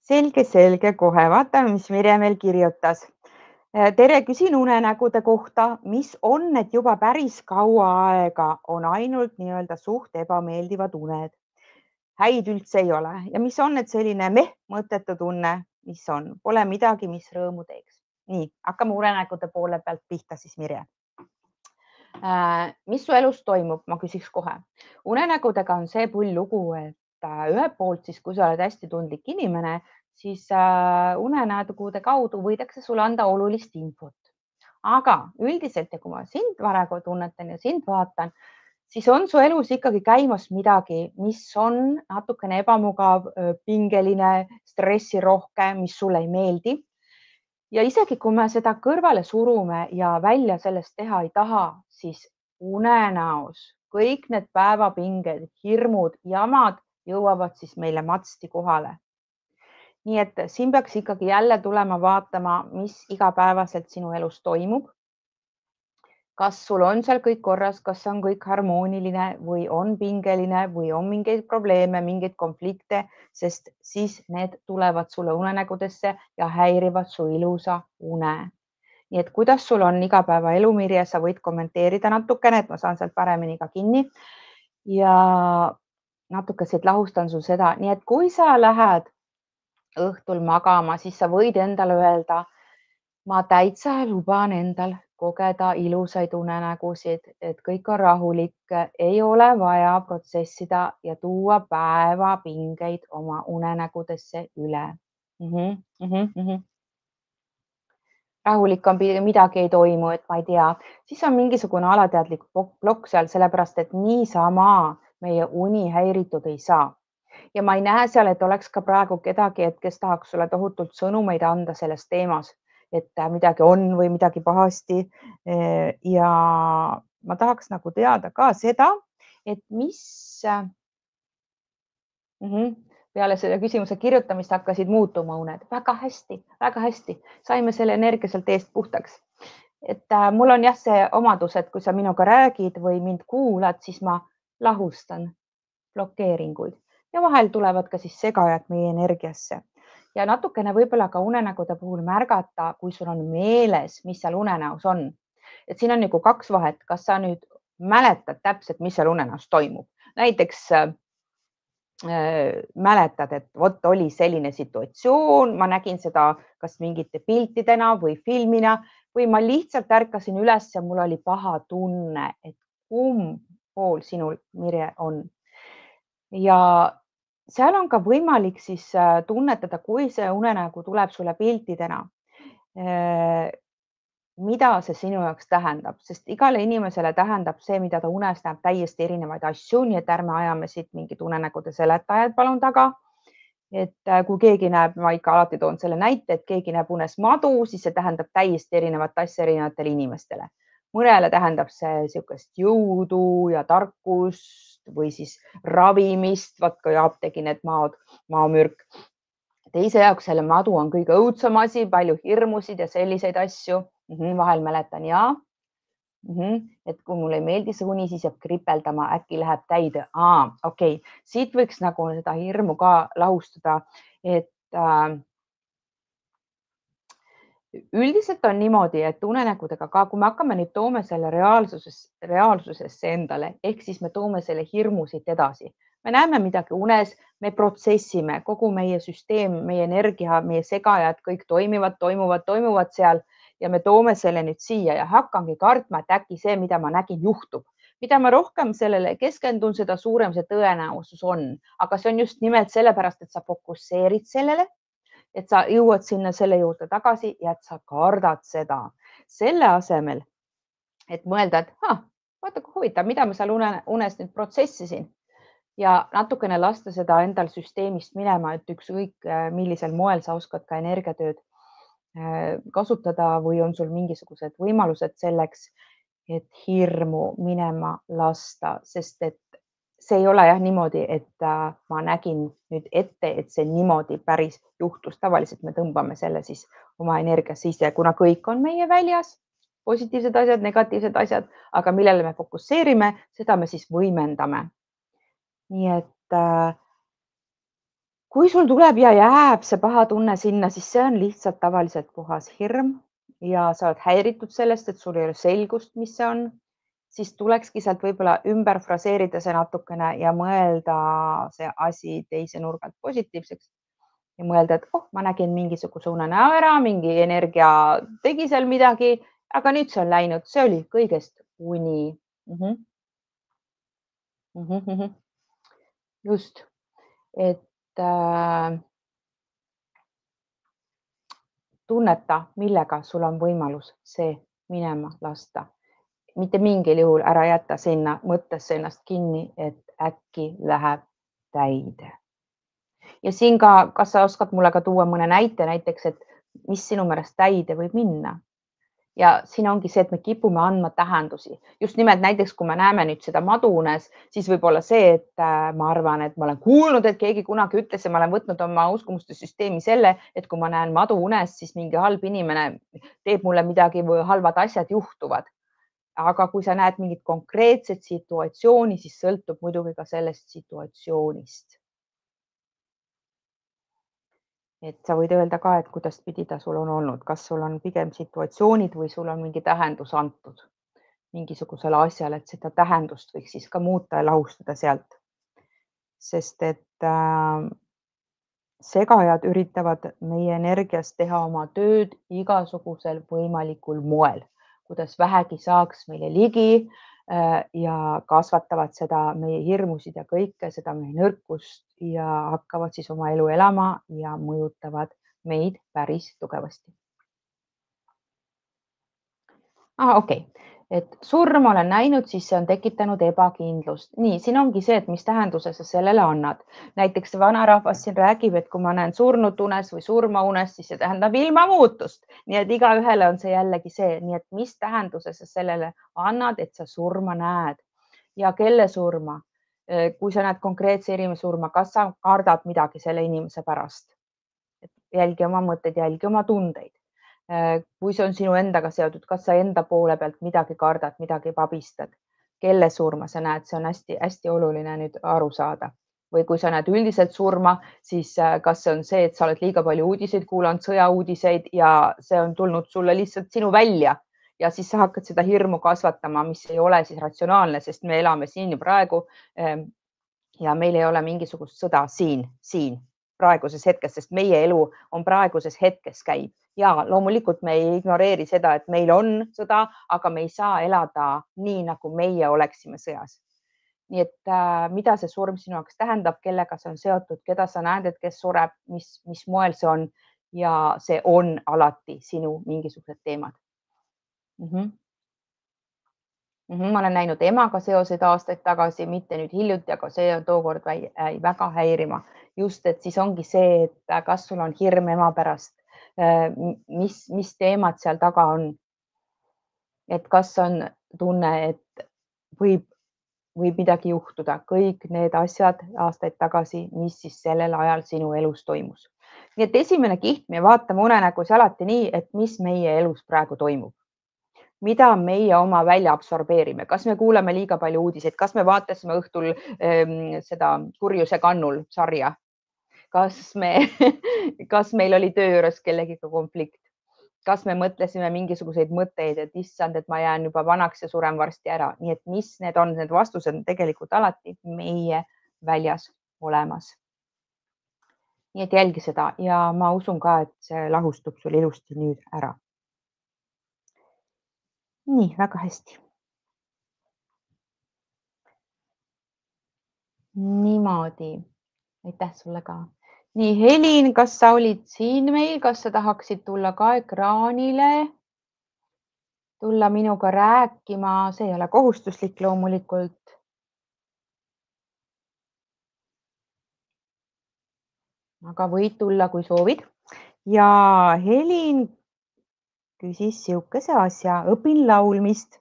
Selge, kohe. Vaatame, mis Mirje meil kirjutas. tere, küsin unenägude kohta, mis on, et juba päris kaua aega on ainult nii-öelda suht ebameeldivad uned. Häid üldse ei ole ja mis on, et selline mõttetu tunne, mis on, pole midagi, mis rõõmu teeks. Nii, hakkame unenägude poole pealt pihta siis, Mirje. Mis su elus toimub, ma küsiks kohe. Unenägudega on see pull lugu, et ühelt poolt siis, kui sa oled hästi tundlik inimene, siis unenägude kaudu võidakse sulle anda olulist infot. Aga üldiselt ja kui ma sind praegu tunnetan ja sind vaatan, siis on su elus ikkagi käimas midagi, mis on natukene ebamugav, pingeline, stressirohke, mis sulle ei meeldi. Ja isegi kui me seda kõrvale surume ja välja sellest teha ei taha, siis unenäos kõik need päevapinged, hirmud, jamad jõuavad siis meile matsti kohale. Nii et siin peaks ikkagi jälle tulema vaatama, mis igapäevaselt sinu elus toimub. Kas sul on seal kõik korras, kas on kõik harmooniline või on pingeline või on mingeid probleeme, mingeid konflikte, sest siis need tulevad sulle unenägudesse ja häirivad su ilusa une. Nii et kuidas sul on igapäevaelu, Mirje, sa võid kommenteerida natukene, et ma saan sealt paremini ka kinni ja natuke siit lahustan sul seda. Nii et kui sa lähed õhtul magama, siis sa võid endale öelda, ma täitsa luban endal kogeda ilusaid unenägusid, et kõik on rahulik, ei ole vaja protsessida ja tuua päevapingeid oma unenägudesse üle. Rahulik on, midagi ei toimu, et ma ei tea, siis on mingisugune alateadlik plokk seal, sellepärast et niisama meie uni häiritud ei saa. Ja ma ei näe seal, et oleks ka praegu kedagi, kes tahaks sulle tohutult sõnumeid anda selles teemas, et midagi on või midagi pahasti. Ja ma tahaks nagu teada ka seda, et mis peale selle küsimuse kirjutamist hakkasid muutuma uned. Väga hästi. Saime selle energia sealt eest puhtaks. Et mul on jah see omadus, et kui sa minuga räägid või mind kuulad, siis ma lahustan blokeeringuid ja vahel tulevad ka siis segajad meie energiasse ja natukene võib-olla ka unenägude puhul märgata, kui sul on meeles, mis seal unenäos on. Et siin on nagu kaks vahet, kas sa nüüd mäletad täpselt, mis seal unenäos toimub. Näiteks mäletad, et vot oli selline situatsioon, ma nägin seda kas mingite piltidena või filmina või ma lihtsalt ärkasin üles ja mul oli paha tunne, et kumb pool sinul, Mirje, on. Ja seal on ka võimalik siis tunnetada, kui see unenägu tuleb sulle piltidena, mida see sinu jaoks tähendab, sest igale inimesele tähendab see, mida ta unes näeb, täiesti erinevaid asju, nii et ärme ajame siit mingid unenägude seletajad palun taga. Et kui keegi näeb, ma ikka alati toon selle näite, et keegi näeb unes madu, siis see tähendab täiesti erinevat asja erinevatele inimestele. Mõnele tähendab see niisugust jõudu ja tarkust või siis ravimist, vaat kui apteegi need maomürk. Teise jaoks selle madu on kõige õudsem asi, palju hirmusid ja selliseid asju. Vahel mäletan ja. Et kui mulle ei meeldi see uni, siis jääb kripeldama, äkki läheb täide. Okei. Siit võiks nagu seda hirmu ka lahustada, et üldiselt on niimoodi, et unenägudega ka, kui me hakkame nüüd toome selle reaalsusesse endale, ehk siis me toome selle hirmu siit edasi. Me näeme midagi unes, me protsessime, kogu meie süsteem, meie energia, meie segajad, kõik toimuvad seal ja me toome selle nüüd siia ja hakkangi kartma, et äkki see, mida ma nägin, juhtub. Mida ma rohkem sellele keskendun, seda suurem see tõenäosus on. Aga see on just nimelt sellepärast, et sa fokusseerid sellele, et sa jõuad sinna selle juurde tagasi ja et sa kardad seda. Selle asemel, et mõelda, et vaata kui huvitav, mida ma seal unes nüüd protsessisin ja natukene lasta seda endal süsteemist minema, et ükskõik millisel moel sa oskad ka energiatööd kasutada või on sul mingisugused võimalused selleks, et hirmu minema lasta, sest et see ei ole jah niimoodi, et ma nägin nüüd ette, et see niimoodi päris juhtus. Tavaliselt me tõmbame selle siis oma energia sisse, kuna kõik on meie väljas, positiivsed asjad, negatiivsed asjad, aga millele me fokusseerime, seda me siis võimendame. Nii et kui sul tuleb ja jääb see paha tunne sinna, siis see on lihtsalt tavaliselt puhas hirm ja sa oled häiritud sellest, et sul ei ole selgust, mis see on, siis tulekski sealt võib-olla ümber fraseerida see natukene ja mõelda see asi teise nurga alt positiivseks ja mõelda, et oh, ma nägin mingisuguse unenäo ära, mingi energia tegi seal midagi, aga nüüd see on läinud, see oli kõigest uni. Just, et tunneta, millega sul on võimalus see minema lasta. Mitte mingil juhul ära jätta sinna mõttesse ennast kinni, et äkki läheb täide. Ja siin ka, kas sa oskad mulle ka tuua mõne näite näiteks, et mis sinu meelest täide võib minna? Ja siin ongi see, et me kipume andma tähendusi. Just nimelt näiteks, kui me näeme nüüd seda maduunes, siis võib-olla see, et ma arvan, et ma olen kuulnud, et keegi kunagi ütles ja ma olen võtnud oma uskumuste süsteemi selle, et kui ma näen maduunes, siis mingi halb inimene teeb mulle midagi või halvad asjad juhtuvad. Aga kui sa näed mingit konkreetset situatsiooni, siis sõltub muidugi ka sellest situatsioonist. Et sa võid öelda ka, et kuidas pidi ta sul on olnud, kas sul on pigem situatsioonid või sul on mingi tähendus antud mingisugusele asjale, et seda tähendust võiks siis ka muuta ja lahustada sealt. Sest et segajad üritavad meie energiast teha oma tööd igasugusel võimalikul moel, kuidas vähegi saaks meile ligi ja kasvatavad seda meie hirmusid ja kõike seda meie nõrkust ja hakkavad siis oma elu elama ja mõjutavad meid päris tugevasti. Okei. Et surma olen näinud, siis see on tekitanud ebakindlust. Nii, siin ongi see, et mis tähenduse sa sellele annad. Näiteks vanarahvas siin räägib, et kui ma näen surnut unes või surma unes, siis see tähendab ilmamuutust. Nii et igaühele on see jällegi see, nii et mis tähenduse sa sellele annad, et sa surma näed ja kelle surma. Kui sa näed konkreetse inimese surma, kas sa kardad midagi selle inimese pärast? Jälgi oma mõtteid, jälgi oma tundeid. Kui see on sinu endaga seotud, kas sa enda poole pealt midagi kardad, midagi pabistad, kelle surma sa näed, see on hästi-hästi oluline nüüd aru saada. Või kui sa näed üldiselt surma, siis kas see on see, et sa oled liiga palju uudiseid kuulanud, sõjauudiseid ja see on tulnud sulle lihtsalt sinu välja ja siis sa hakkad seda hirmu kasvatama, mis ei ole siis ratsionaalne, sest me elame siin ja praegu ja meil ei ole mingisugust sõda siin praeguses hetkes, sest meie elu on praeguses hetkes käib ja loomulikult me ei ignoreeri seda, et meil on sõda, aga me ei saa elada nii, nagu meie oleksime sõjas. Nii et mida see surm sinu jaoks tähendab, kellega see on seotud, keda sa näed, et kes sureb, mis moel see on ja see on alati sinu mingisugused teemad. Ma olen näinud emaga seoseid aastaid tagasi, mitte nüüd hiljuti, aga see on tookord jäi väga häirima. Just, et siis ongi see, et kas sul on hirm ema pärast, mis teemad seal taga on. Et kas on tunne, et võib midagi juhtuda, kõik need asjad aastaid tagasi, mis siis sellel ajal sinu elus toimus. Nii et esimene kiht, me vaatame unenägus alati nii, et mis meie elus praegu toimub. Mida meie oma välja absorbeerime, kas me kuuleme liiga palju uudiseid, kas me vaatasime õhtul seda Kurjuse kannul sarja, kas meil oli töö juures kellegiga konflikt, kas me mõtlesime mingisuguseid mõtteid, et issand, et ma jään juba vanaks ja suren varsti ära. Nii et mis need on, need vastused on tegelikult alati meie väljas olemas. Nii et jälgi seda ja ma usun ka, et see lahustub sul ilusti nüüd ära. Nii, väga hästi. Niimoodi. Aitäh sulle ka. Nii, Helin, kas sa olid siin meil, kas sa tahaksid tulla ka ekraanile? Tulla minuga rääkima, see ei ole kohustuslik loomulikult. Aga võid tulla, kui soovid. Ja Helin küsis siukese asja, õpin laulmist.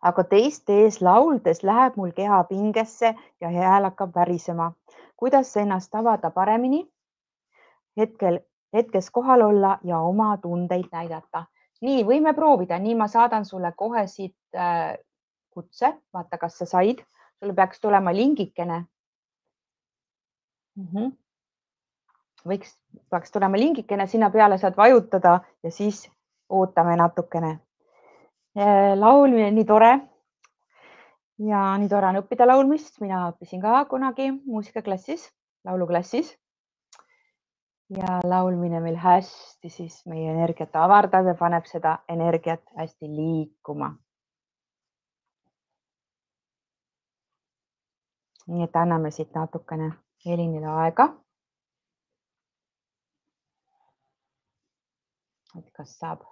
Aga teiste ees lauldes läheb mul keha pingesse ja hääl hakkab värisema. Kuidas ennast avada paremini? Hetkes kohal olla ja oma tundeid näidata. Nii, võime proovida. Nii ma saadan sulle kohe siit kutse. Vaata, kas sa said. Sulle peaks tulema lingikene. Peaks tulema lingikene, sinna peale saad vajutada ja siis ootame natukene. Laulmine nii tore. Ja nii tore on õppida laulmist. Mina õppisin ka kunagi muusikaklassis, lauluklassis. Ja laulmine meil hästi siis meie energiat avardab ja paneb seda energiat hästi liikuma. Nii et anname siit natukene Helinile aega. Et kas saab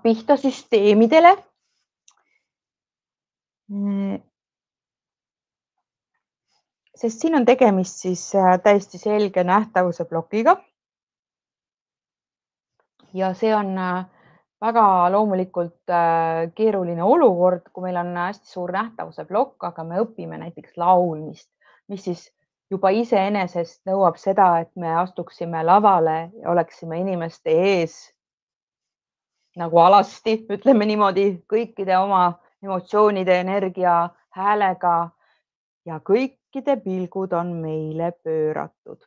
pihta süsteemidele. Sest siin on tegemist siis täiesti selge nähtavuse plokiga. Ja see on väga loomulikult keeruline olukord, kui meil on hästi suur nähtavuse plokk, aga me õpime näiteks laulmist, mis siis juba iseenesest nõuab seda, et me astuksime lavale ja oleksime inimeste ees nagu alasti, ütleme niimoodi, kõikide oma emotsioonide, energia, häälega ja kõikide pilgud on meile pööratud.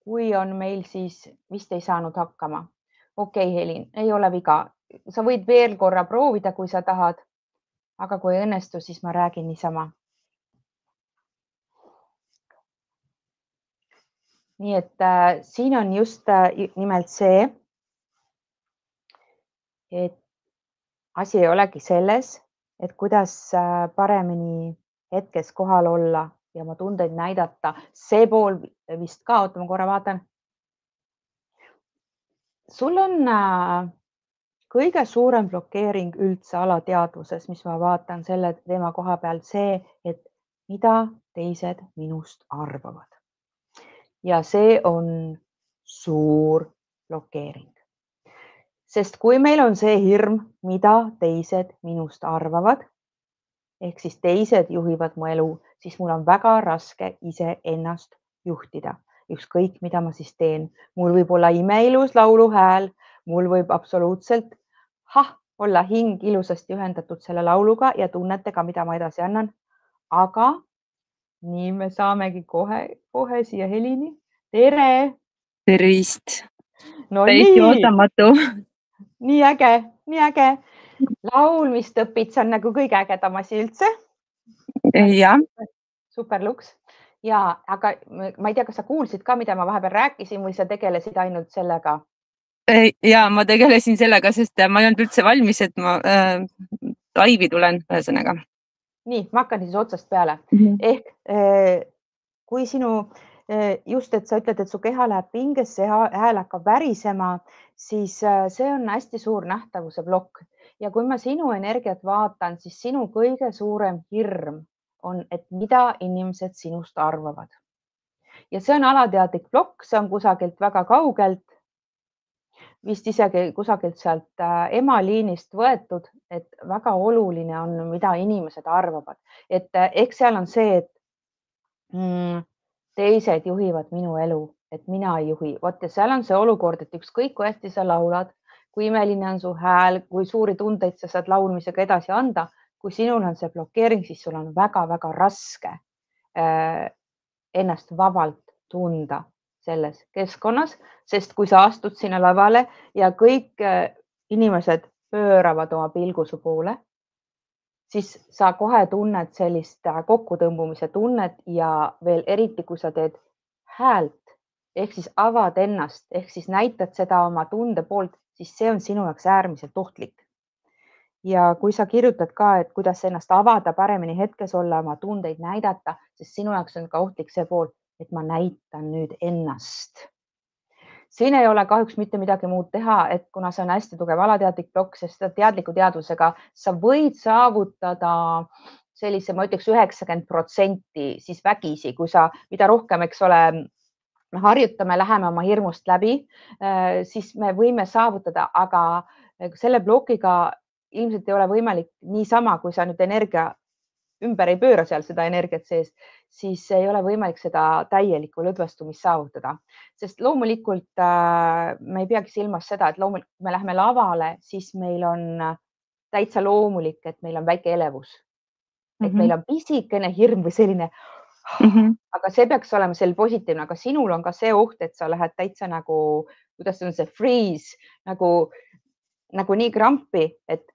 Kui on meil siis, vist ei saanud hakkama. Okei, Helin, ei ole viga. Sa võid veel korra proovida, kui sa tahad. Aga kui ei õnnestu, siis ma räägin niisama. Nii et siin on just nimelt see, et asi ei olegi selles, et kuidas paremini hetkes kohal olla ja oma tundeid näidata. See pool vist ka, oota, ma korra vaatan. Sul on kõige suurem blokeering üldse alateadvuses, mis ma vaatan selle teema koha peal, see, et mida teised minust arvavad. Ja see on suur blokeering. Sest kui meil on see hirm, mida teised minust arvavad, ehk siis teised juhivad mu elu, siis mul on väga raske ise ennast juhtida. Ükskõik, mida ma siis teen. Mul võib olla imeilus lauluhääl, mul võib absoluutselt olla hing ilusasti ühendatud selle lauluga ja tunnetega, mida ma edasi annan. Aga nii me saamegi kohe siia Helini. Tere! Tervist! No täiesti ootamatu. Nii äge. Laulmist õpid, see on nagu kõige ägedam asi üldse. Ja. Super luks. Ja, aga ma ei tea, kas sa kuulsid ka, mida ma vahepeal rääkisin või sa tegelesid ainult sellega? Ja, ma tegelesin sellega, sest ma ei olnud üldse valmis, et ma laivi tulen ühesõnaga. Nii, ma hakkan siis otsast peale. Ehk kui sinu just, et sa ütled, et su keha läheb pingesse, hääl hakkab värisema, siis see on hästi suur nähtavuse plokk. Ja kui ma sinu energiat vaatan, siis sinu kõige suurem hirm on, et mida inimesed sinust arvavad. Ja see on alateadlik plokk, see on kusagilt väga kaugelt, vist isegi kusagilt sealt emaliinist võetud, et väga oluline on, mida inimesed arvavad. Et eks seal on see, et teised juhivad minu elu, et mina ei juhi. Vot ja seal on see olukord, et ükskõik kui hästi sa laulad, kui imeline on su hääl, kui suuri tundeid sa saad laulmisega edasi anda, kui sinul on see blokeering, siis sul on väga-väga raske ennast vabalt tunda selles keskkonnas, sest kui sa astud sinna lavale ja kõik inimesed pööravad oma pilgu su poole, siis sa kohe tunned sellist kokkutõmbumise tunnet ja veel eriti, kui sa teed häält ehk siis avad ennast ehk siis näitad seda oma tunde poolt, siis see on sinu jaoks äärmiselt ohtlik. Ja kui sa kirjutad ka, et kuidas ennast avada, paremini hetkes olla, oma tundeid näidata, sest sinu jaoks on ka ohtlik see pool, et ma näitan nüüd ennast. Siin ei ole kahjuks mitte midagi muud teha, et kuna see on hästi tugev alateadlik plokk, sest teadliku teadvusega sa võid saavutada sellise, ma ütleks 90% siis vägisi, kui sa mida rohkem, eks ole, harjutame, läheme oma hirmust läbi, siis me võime saavutada, aga selle plokiga ilmselt ei ole võimalik niisama, kui sa nüüd energia ümber ei pööra seal seda energiat sees, siis ei ole võimalik seda täielikku lõdvestumist saavutada. Sest loomulikult me ei peagi silmas seda, et loomulikult me läheme lavale, siis meil on täitsa loomulik, et meil on väike elevus. Et meil on pisikene hirm või selline aga see peaks olema sel positiivne, aga sinul on ka see oht, et sa lähed täitsa nagu, kuidas see on see freeze nagu nii krampi, et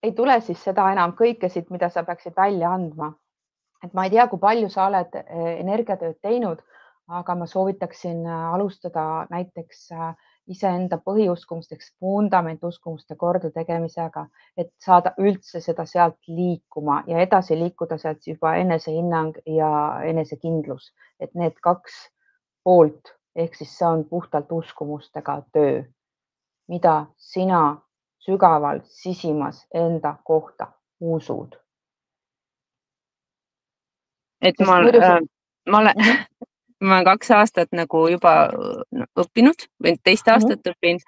ei tule siis seda enam kõike siit, mida sa peaksid välja andma. Et ma ei tea, kui palju sa oled energiatööd teinud, aga ma soovitaksin alustada näiteks iseenda põhiuskumusteks fundamentuskumuste kordategemisega, et saada üldse seda sealt liikuma ja edasi liikuda sealt juba enesehinnang ja enesekindlus, et need kaks poolt ehk siis see on puhtalt uskumustega töö, mida sina sügaval sisimas enda kohta usud. Et ma olen 2 aastat nagu juba õppinud või teist aastat õpin,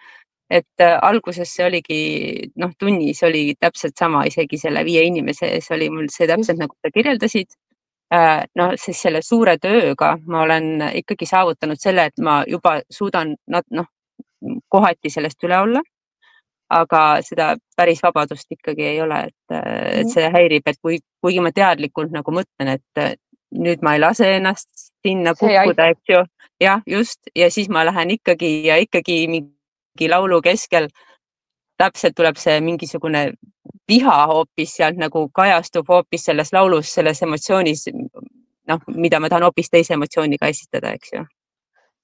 et alguses see oligi, tunnis oli täpselt sama, isegi selle 5 inimese ees oli mul see täpselt nagu sa kirjeldasid. Siis selle suure tööga ma olen ikkagi saavutanud selle, et ma juba suudan kohati sellest üle olla, aga seda päris vabadust ikkagi ei ole, et see häirib, et kuigi ma teadlikult nagu mõtlen, et nüüd ma ei lase ennast sinna kukkuda, eks ju. Jah, just. Ja siis ma lähen ikkagi mingi laulu keskel täpselt tuleb see mingisugune viha hoopis sealt nagu kajastub hoopis selles laulus, selles emotsioonis, mida ma tahan hoopis teise emotsiooniga esitada, eks ju.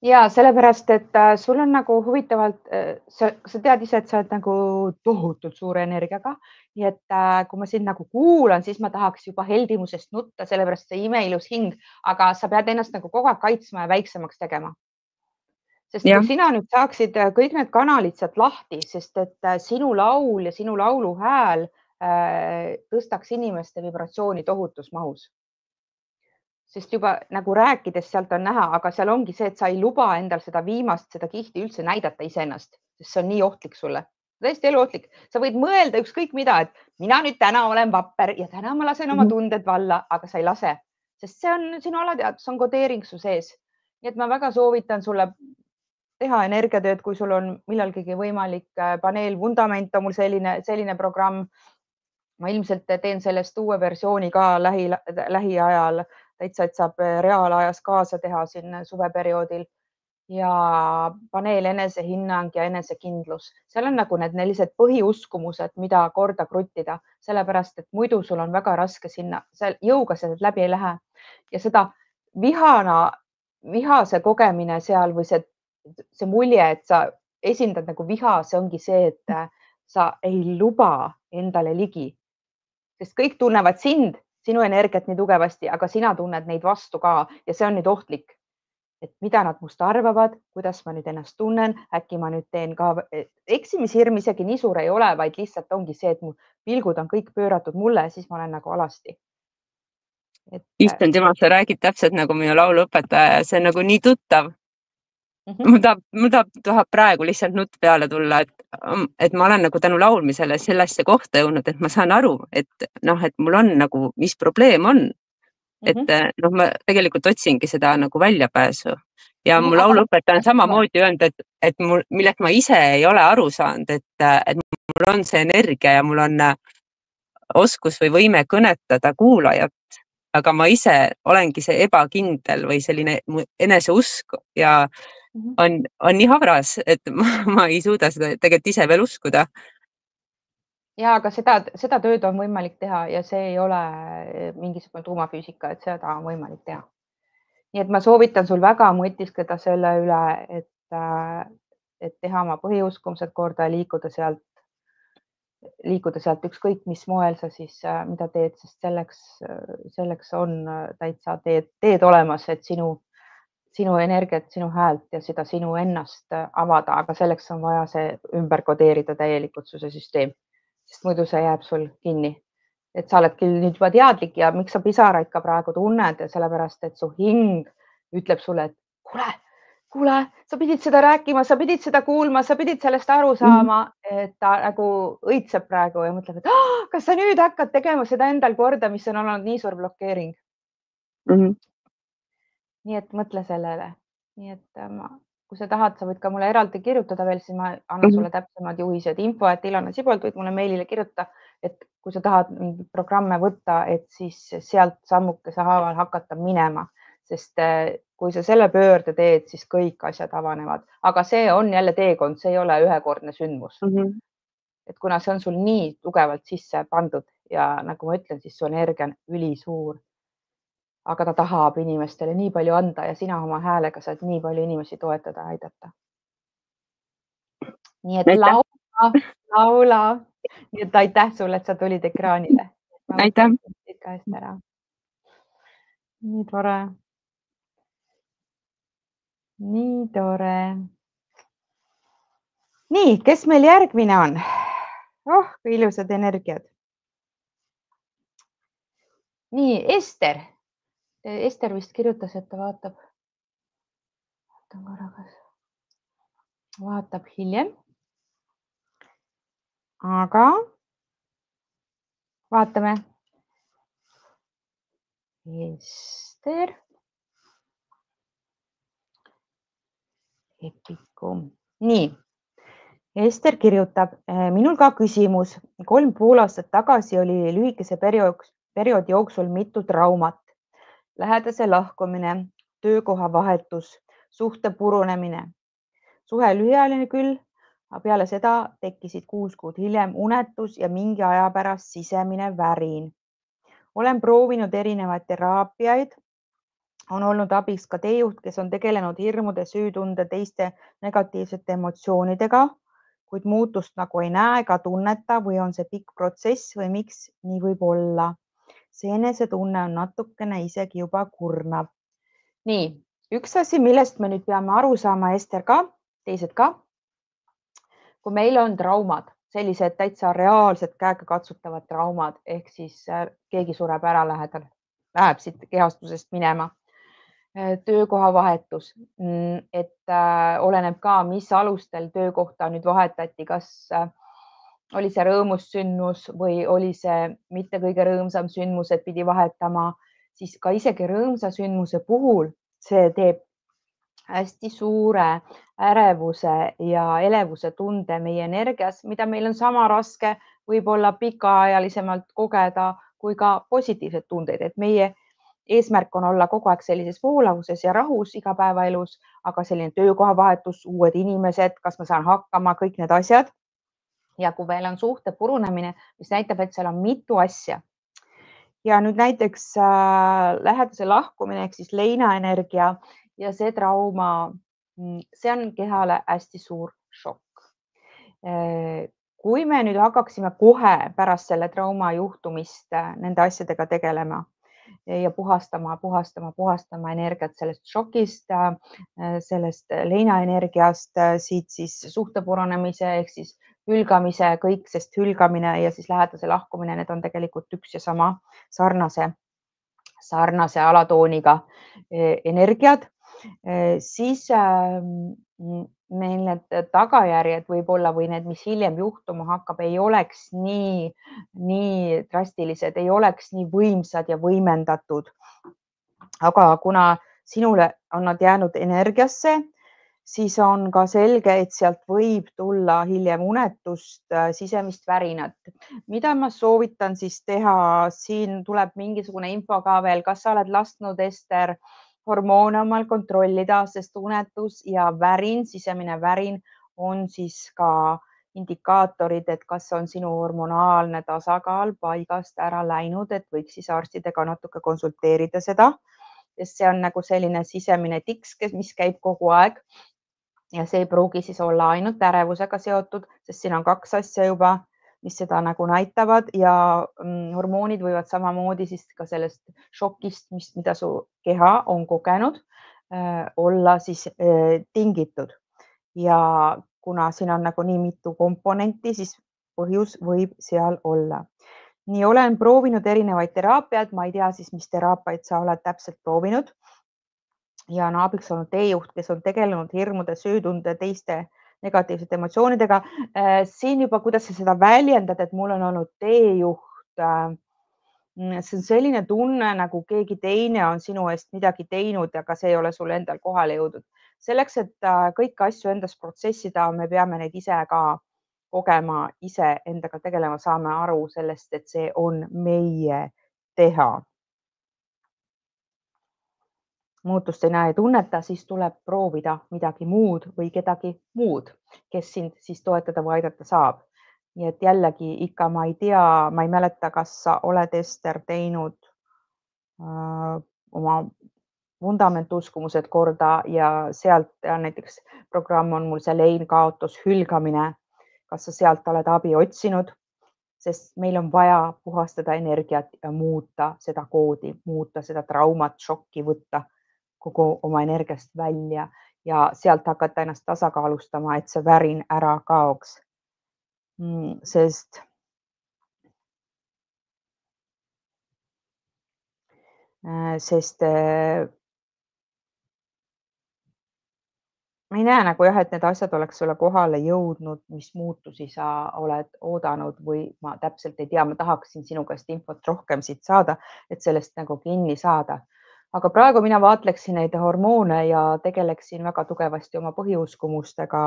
Ja sellepärast, et sul on nagu huvitavalt, sa tead ise, et sa oled nagu tohutult suure energiaga. Nii et kui ma sind nagu kuulan, siis ma tahaks juba heldimusest nutta, sellepärast see imeilus hing, aga sa pead ennast nagu kogu aeg kaitsma ja väiksemaks tegema. Sest kui sina nüüd saaksid kõik need kanalid sealt lahti, sest et sinu laul ja sinu laulu hääl tõstaks inimeste vibratsiooni tohutus mahus. Sest juba nagu rääkides sealt on näha, aga seal ongi see, et sa ei luba endal seda kihti üldse näidata iseennast, sest see on nii ohtlik sulle. Tõesti eluohtlik. Sa võid mõelda ükskõik mida, et mina nüüd täna olen vapper ja täna ma lasen oma tunded valla, aga sa ei lase, sest see on sinu alateadvus, on kodeering su sees. Nii et ma väga soovitan sulle teha energiatööd, kui sul on millalgi võimalik paneel Vundament on mul selline programm. Ma ilmselt teen sellest uue versiooni ka lähiajal täitsa, et saab reaalajas kaasa teha siin suveperioodil ja paneel enesehinnang ja enesekindlus. Seal on nagu need sellised põhiuskumused, mida korda kruttida, sellepärast, et muidu sul on väga raske sinna, jõuga see läbi ei lähe ja seda vihase kogemine seal või see mulje, et sa esindad nagu viha, see ongi see, et sa ei luba endale ligi, sest kõik tunnevad sinu energiat nii tugevasti, aga sina tunned neid vastu ka ja see on nüüd ohtlik, et mida nad must arvavad, kuidas ma nüüd ennast tunnen, äkki ma nüüd teen ka eksimishirm isegi nii suur ei ole, vaid lihtsalt ongi see, et mu pilgud on kõik pööratud mulle, siis ma olen nagu alasti. Issand jumal, sa räägid täpselt nagu minu lauluõpetaja, see on nagu nii tuttav. Mul tahab praegu lihtsalt nutt peale tulla, et ma olen nagu tänu laulmisele sellesse kohta jõudnud, et ma saan aru, et mul on nagu, mis probleem on. Et ma tegelikult otsingi seda nagu väljapääsu ja mu lauluõpetaja on samamoodi öelnud, et millest ma ise ei ole aru saanud, et mul on see energia ja mul on oskus või võime kõnetada kuulajat, aga ma ise olengi see ebakindel või selline eneseusk ja on nii habras, et ma ei suuda seda tegelikult ise veel uskuda. Ja, aga seda tööd on võimalik teha ja see ei ole mingisugune tuumafüüsika, et seda on võimalik teha. Nii et ma soovitan sul väga mõtiskleda selle üle, et teha oma põhiuskumused korda ja liikuda sealt ükskõik mis moel sa siis mida teed, sest selleks on täitsa teed olemas, et sinu energiat, sinu häält ja seda sinu ennast avada, aga selleks on vaja see ümber kodeerida täielikult su see süsteem, sest muidu see jääb sul kinni. Et sa oled küll nüüd juba teadlik ja miks sa pisaraid ka praegu tunned ja sellepärast, et su hing ütleb sulle, et kuule, sa pidid seda rääkima, sa pidid seda kuulma, sa pidid sellest aru saama, et ta nagu õitseb praegu ja mõtleb, et kas sa nüüd hakkad tegema seda endal korda, mis on olnud nii suur blokeering. Nii et mõtle sellele. Nii et kui sa tahad, sa võid ka mulle eraldi kirjutada veel, siis ma annan sulle täpsemad juhised. info@ilonasibolt võid mulle meilile kirjutada, et kui sa tahad mingeid programme võtta, et siis sealt sammukese haaval hakata minema, sest kui sa selle pöörde teed, siis kõik asjad avanevad, aga see on jälle teekond, see ei ole ühekordne sündmus. Et kuna see on sul nii tugevalt sisse pandud ja nagu ma ütlen, siis su energia on ülisuur. Aga ta tahab inimestele nii palju anda ja sina oma häälega saad nii palju inimesi toetada, aidata. Nii et laula. Nii et aitäh sulle, et sa tulid ekraanile. Aitäh. Nii tore. Nii tore. Nii, kes meil järgmine on? Oh, kui ilusad energiad. Nii, Ester. Ester vist kirjutas, et ta vaatab. Vaatan korra, kas vaatab hiljem. Aga vaatame. Ester. Epikum. Nii. Ester kirjutab, minul ka küsimus. 3,5 aastat tagasi oli lühikese perioodi jooksul mitu traumat. Lähedase lahkumine, töökoha vahetus, suhte purunemine. Suhe lühiajaline küll, aga peale seda tekkisid 6 kuud hiljem unetus ja mingi aja pärast sisemine värin. Olen proovinud erinevaid teraapiaid. On olnud abiks ka teejuht, kes on tegelenud hirmude, süütunde, teiste negatiivsete emotsioonidega, kuid muutust nagu ei näe ega tunneta või on see pikk protsess või miks nii võib olla. See enesetunne on natukene isegi juba kurnav. Nii, üks asi, millest me nüüd peame aru saama, Ester ka, teised ka. Kui meil on traumad, sellised täitsa reaalsed käega katsutavad traumad, ehk siis keegi sureb ära lähedal, läheb siit kehastusest minema. Töökoha vahetus, et oleneb ka, mis alustel töökohta nüüd vahetati, kas oli see rõõmus sündmus või oli see mitte kõige rõõmsam sündmus, et pidi vahetama, siis ka isegi rõõmsa sündmuse puhul see teeb hästi suure ärevuse ja elevuse tunde meie energias, mida meil on sama raske võib-olla pikaajalisemalt kogeda kui ka positiivsed tundeid, et meie eesmärk on olla kogu aeg sellises voolavuses ja rahus igapäevaelus, aga selline töökoha vahetus, uued inimesed, kas ma saan hakkama, kõik need asjad. Ja kui veel on suhte purunemine, mis näitab, et seal on mitu asja. Ja nüüd näiteks lähedase lahkumine ehk siis leinaenergia ja see trauma, see on kehale hästi suur šokk. Kui me nüüd hakkaksime kohe pärast selle trauma juhtumist nende asjadega tegelema ja puhastama energiat sellest šokist, sellest leinaenergiast, siit siis suhte purunemise ehk siis hülgamise kõik, sest hülgamine ja siis lähedase lahkumine, need on tegelikult üks ja sama sarnase alatooniga energiad, siis meil need tagajärjed võib-olla või need, mis hiljem juhtuma hakkab, ei oleks nii drastilised, ei oleks nii võimsad ja võimendatud. Aga kuna sinule on nad jäänud energiasse, siis on ka selge, et sealt võib tulla hiljem unetust, sisemist värinat. Mida ma soovitan siis teha? Siin tuleb mingisugune info ka veel, kas sa oled lasknud, Ester, hormoone omal kontrollida, sest unetus ja värin, sisemine värin on siis ka indikaatorid, et kas on sinu hormonaalne tasakaal paigast ära läinud, et võiks siis arstidega natuke konsulteerida seda, sest see on nagu selline sisemine tiks, mis käib kogu aeg. Ja see ei pruugi siis olla ainult ärevusega seotud, sest siin on 2 asja juba, mis seda nagu näitavad ja hormoonid võivad samamoodi siis ka sellest šokist, mida su keha on kogenud, olla siis tingitud. Ja kuna siin on nagu nii mitu komponenti, siis põhjus võib seal olla. Nii olen proovinud erinevaid teraapiaid, ma ei tea siis, mis teraapiaid sa oled täpselt proovinud. Ja on abiks olnud teejuht, kes on tegelenud hirmude, süütunde, teiste negatiivsete emotsioonidega. Siin juba, kuidas sa seda väljendad, et mul on olnud teejuht. See on selline tunne, nagu keegi teine on sinu eest midagi teinud, aga see ei ole sulle endal kohale jõudnud. selleks, et kõiki asju endas protsessida, me peame neid ise ka kogema, ise endaga tegelema, saame aru sellest, et see on meie teha. Muutust ei näe ja tunneta, siis tuleb proovida midagi muud või kedagi muud, kes sind siis toetada või aidata saab. Nii et jällegi ikka ma ei tea, ma ei mäleta, kas sa oled, Ester, teinud oma vundamentuskumused korda ja sealt näiteks programm on mul see lein, kaotus, hülgamine. Kas sa sealt oled abi otsinud? Sest meil on vaja puhastada energiat ja muuta seda koodi, muuta seda traumat, šokki võtta kogu oma energiast välja ja sealt hakata ennast tasakaalustama, et see värin ära kaoks. Sest ma ei näe nagu jah, et need asjad oleks sulle kohale jõudnud, mis muutusi sa oled oodanud või ma täpselt ei tea, ma tahaksin sinu käest infot rohkem siit saada, et sellest nagu kinni saada. Aga praegu mina vaatleksin neid hormoone ja tegeleksin väga tugevasti oma põhiuskumustega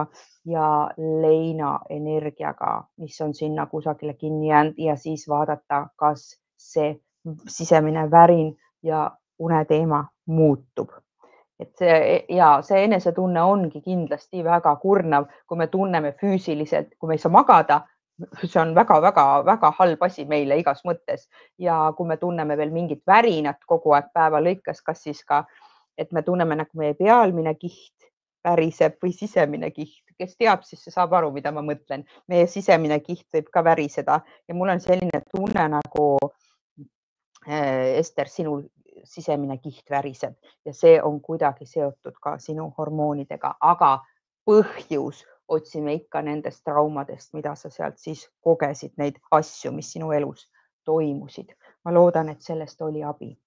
ja leina energiaga, mis on sinna kusagile kinni jäänud ja siis vaadata, kas see sisemine värin ja uneteema muutub. Et see enesetunne ongi kindlasti väga kurnav, kui me tunneme füüsiliselt, kui me ei saa magada, see on väga-väga halb asi meile igas mõttes. Ja kui me tunneme veel mingit värinat kogu aeg päeva lõikes, kas siis ka, et me tunneme nagu meie pealmine kiht väriseb või sisemine kiht, kes teab, siis see saab aru, mida ma mõtlen. Meie sisemine kiht võib ka väriseda ja mul on selline tunne nagu Ester, sinul sisemine kiht väriseb ja see on kuidagi seotud ka sinu hormoonidega, aga põhjus otsime ikka nendest traumadest, mida sa sealt siis kogesid, neid asju, mis sinu elus toimusid. Ma loodan, et sellest oli abi.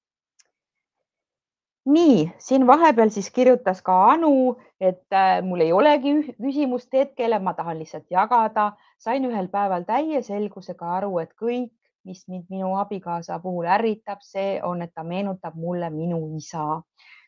Nii, siin vahepeal siis kirjutas ka Anu, et mul ei olegi küsimust hetkele, ma tahan lihtsalt jagada. Sain ühel päeval täie selgusega aru, et kõik, mis mind minu abikaasa puhul ärritab, see on, et ta meenutab mulle minu isa.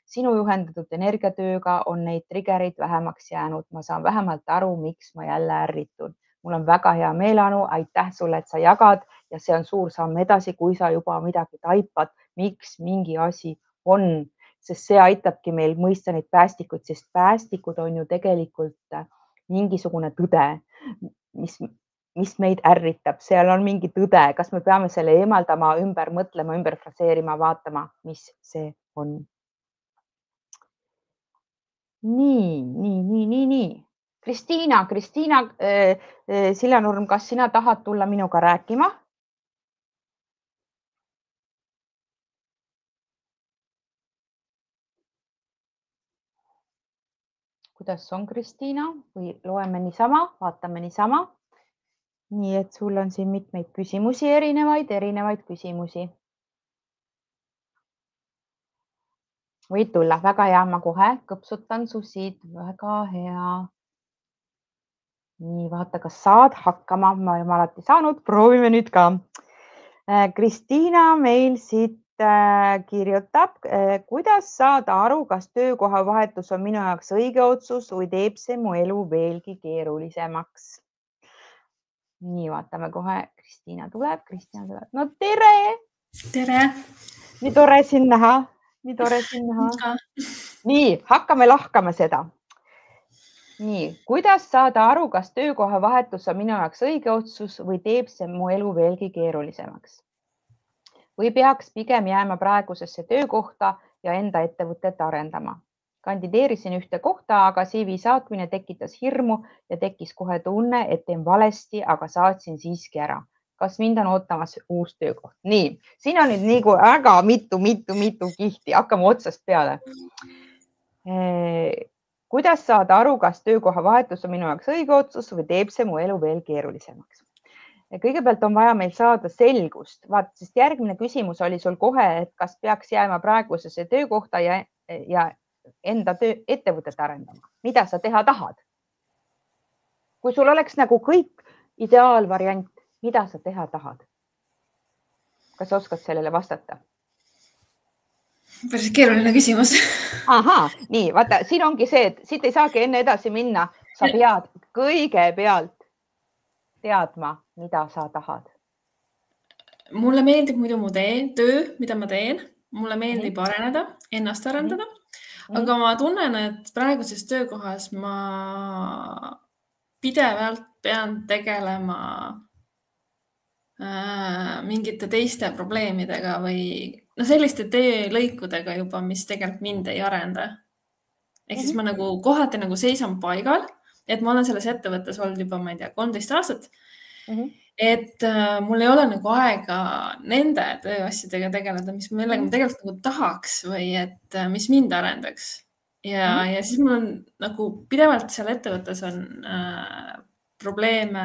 Sinu juhendatud energiatööga on neid triggereid vähemaks jäänud. Ma saan vähemalt aru, miks ma jälle ärritun. Mul on väga hea meel, Anu. Aitäh sulle, et sa jagad ja see on suur samm edasi, kui sa juba midagi taipad, miks mingi asi on, sest see aitabki meil mõista neid päästikuid, sest päästikud on ju tegelikult mingisugune tõde, mis meid ärritab, seal on mingi tõde, kas me peame selle eemaldama, ümber mõtlema, ümber fraseerima, vaatama, mis see on. Nii. Kristiina Sillanurm, kas sina tahad tulla minuga rääkima? Kuidas on, Kristiina, või loeme niisama, vaatame niisama? Nii et sul on siin mitmeid küsimusi, erinevaid küsimusi. Võid tulla, väga hea, ma kohe kõpsutan su siit, väga hea. Nii, vaata, kas saad hakkama, ma olen alati saanud, proovime nüüd ka. Kristiina meil siit kirjutab, kuidas saada aru, kas töökoha vahetus on minu jaoks õige otsus või teeb see mu elu veelgi keerulisemaks? Nii, vaatame kohe, Kristiina tuleb. No tere! Tere! Nii tore sind näha. Nii, hakkame lahkama seda. Nii, kuidas saada aru, kas töökoha vahetus on minu jaoks õige otsus või teeb see mu elu veelgi keerulisemaks? Või peaks pigem jääma praegusesse töökohta ja enda ettevõtet arendama? Kandideerisin ühte kohta, aga CV saatmine tekitas hirmu ja tekkis kohe tunne, et teen valesti, aga saatsin siiski ära. Kas mind on ootamas uus töökoht? Nii, siin on nüüd nagu väga mitu kihti. Hakkame otsast peale. Kuidas saada aru, kas töökoha vahetus on minu jaoks õige otsus või teeb see mu elu veel keerulisemaks? Kõigepealt on vaja meil saada selgust. Vaat, sest järgmine küsimus oli sul kohe, et kas peaks jääma praegusesse töökohta ja enda ettevõtet arendama. Mida sa teha tahad? Kui sul oleks nagu kõik ideaalvariant, mida sa teha tahad? Kas sa oskad sellele vastata? Päris keeruline küsimus. Ahaa, nii, vaata, siin ongi see, et siit ei saagi enne edasi minna. Sa pead kõigepealt teadma, mida sa tahad. Mulle meeldib muidu mu töö, mida ma teen. Mulle meeldib areneda, ennast arendada. Aga ma tunnen, et praeguses töökohas ma pidevalt pean tegelema mingite teiste probleemidega või selliste teelõikudega juba, mis tegelikult mind ei arenda. Ehk siis ma nagu kohati nagu seisan paigal, et ma olen selles ettevõttes olnud juba, ma ei tea, 13 aastat. Et mul ei ole nagu aega nende tööasjadega tegeleda, millega ma tegelikult nagu tahaks või et mis mind arendaks. Ja siis mul on nagu pidevalt seal ettevõttes on probleeme.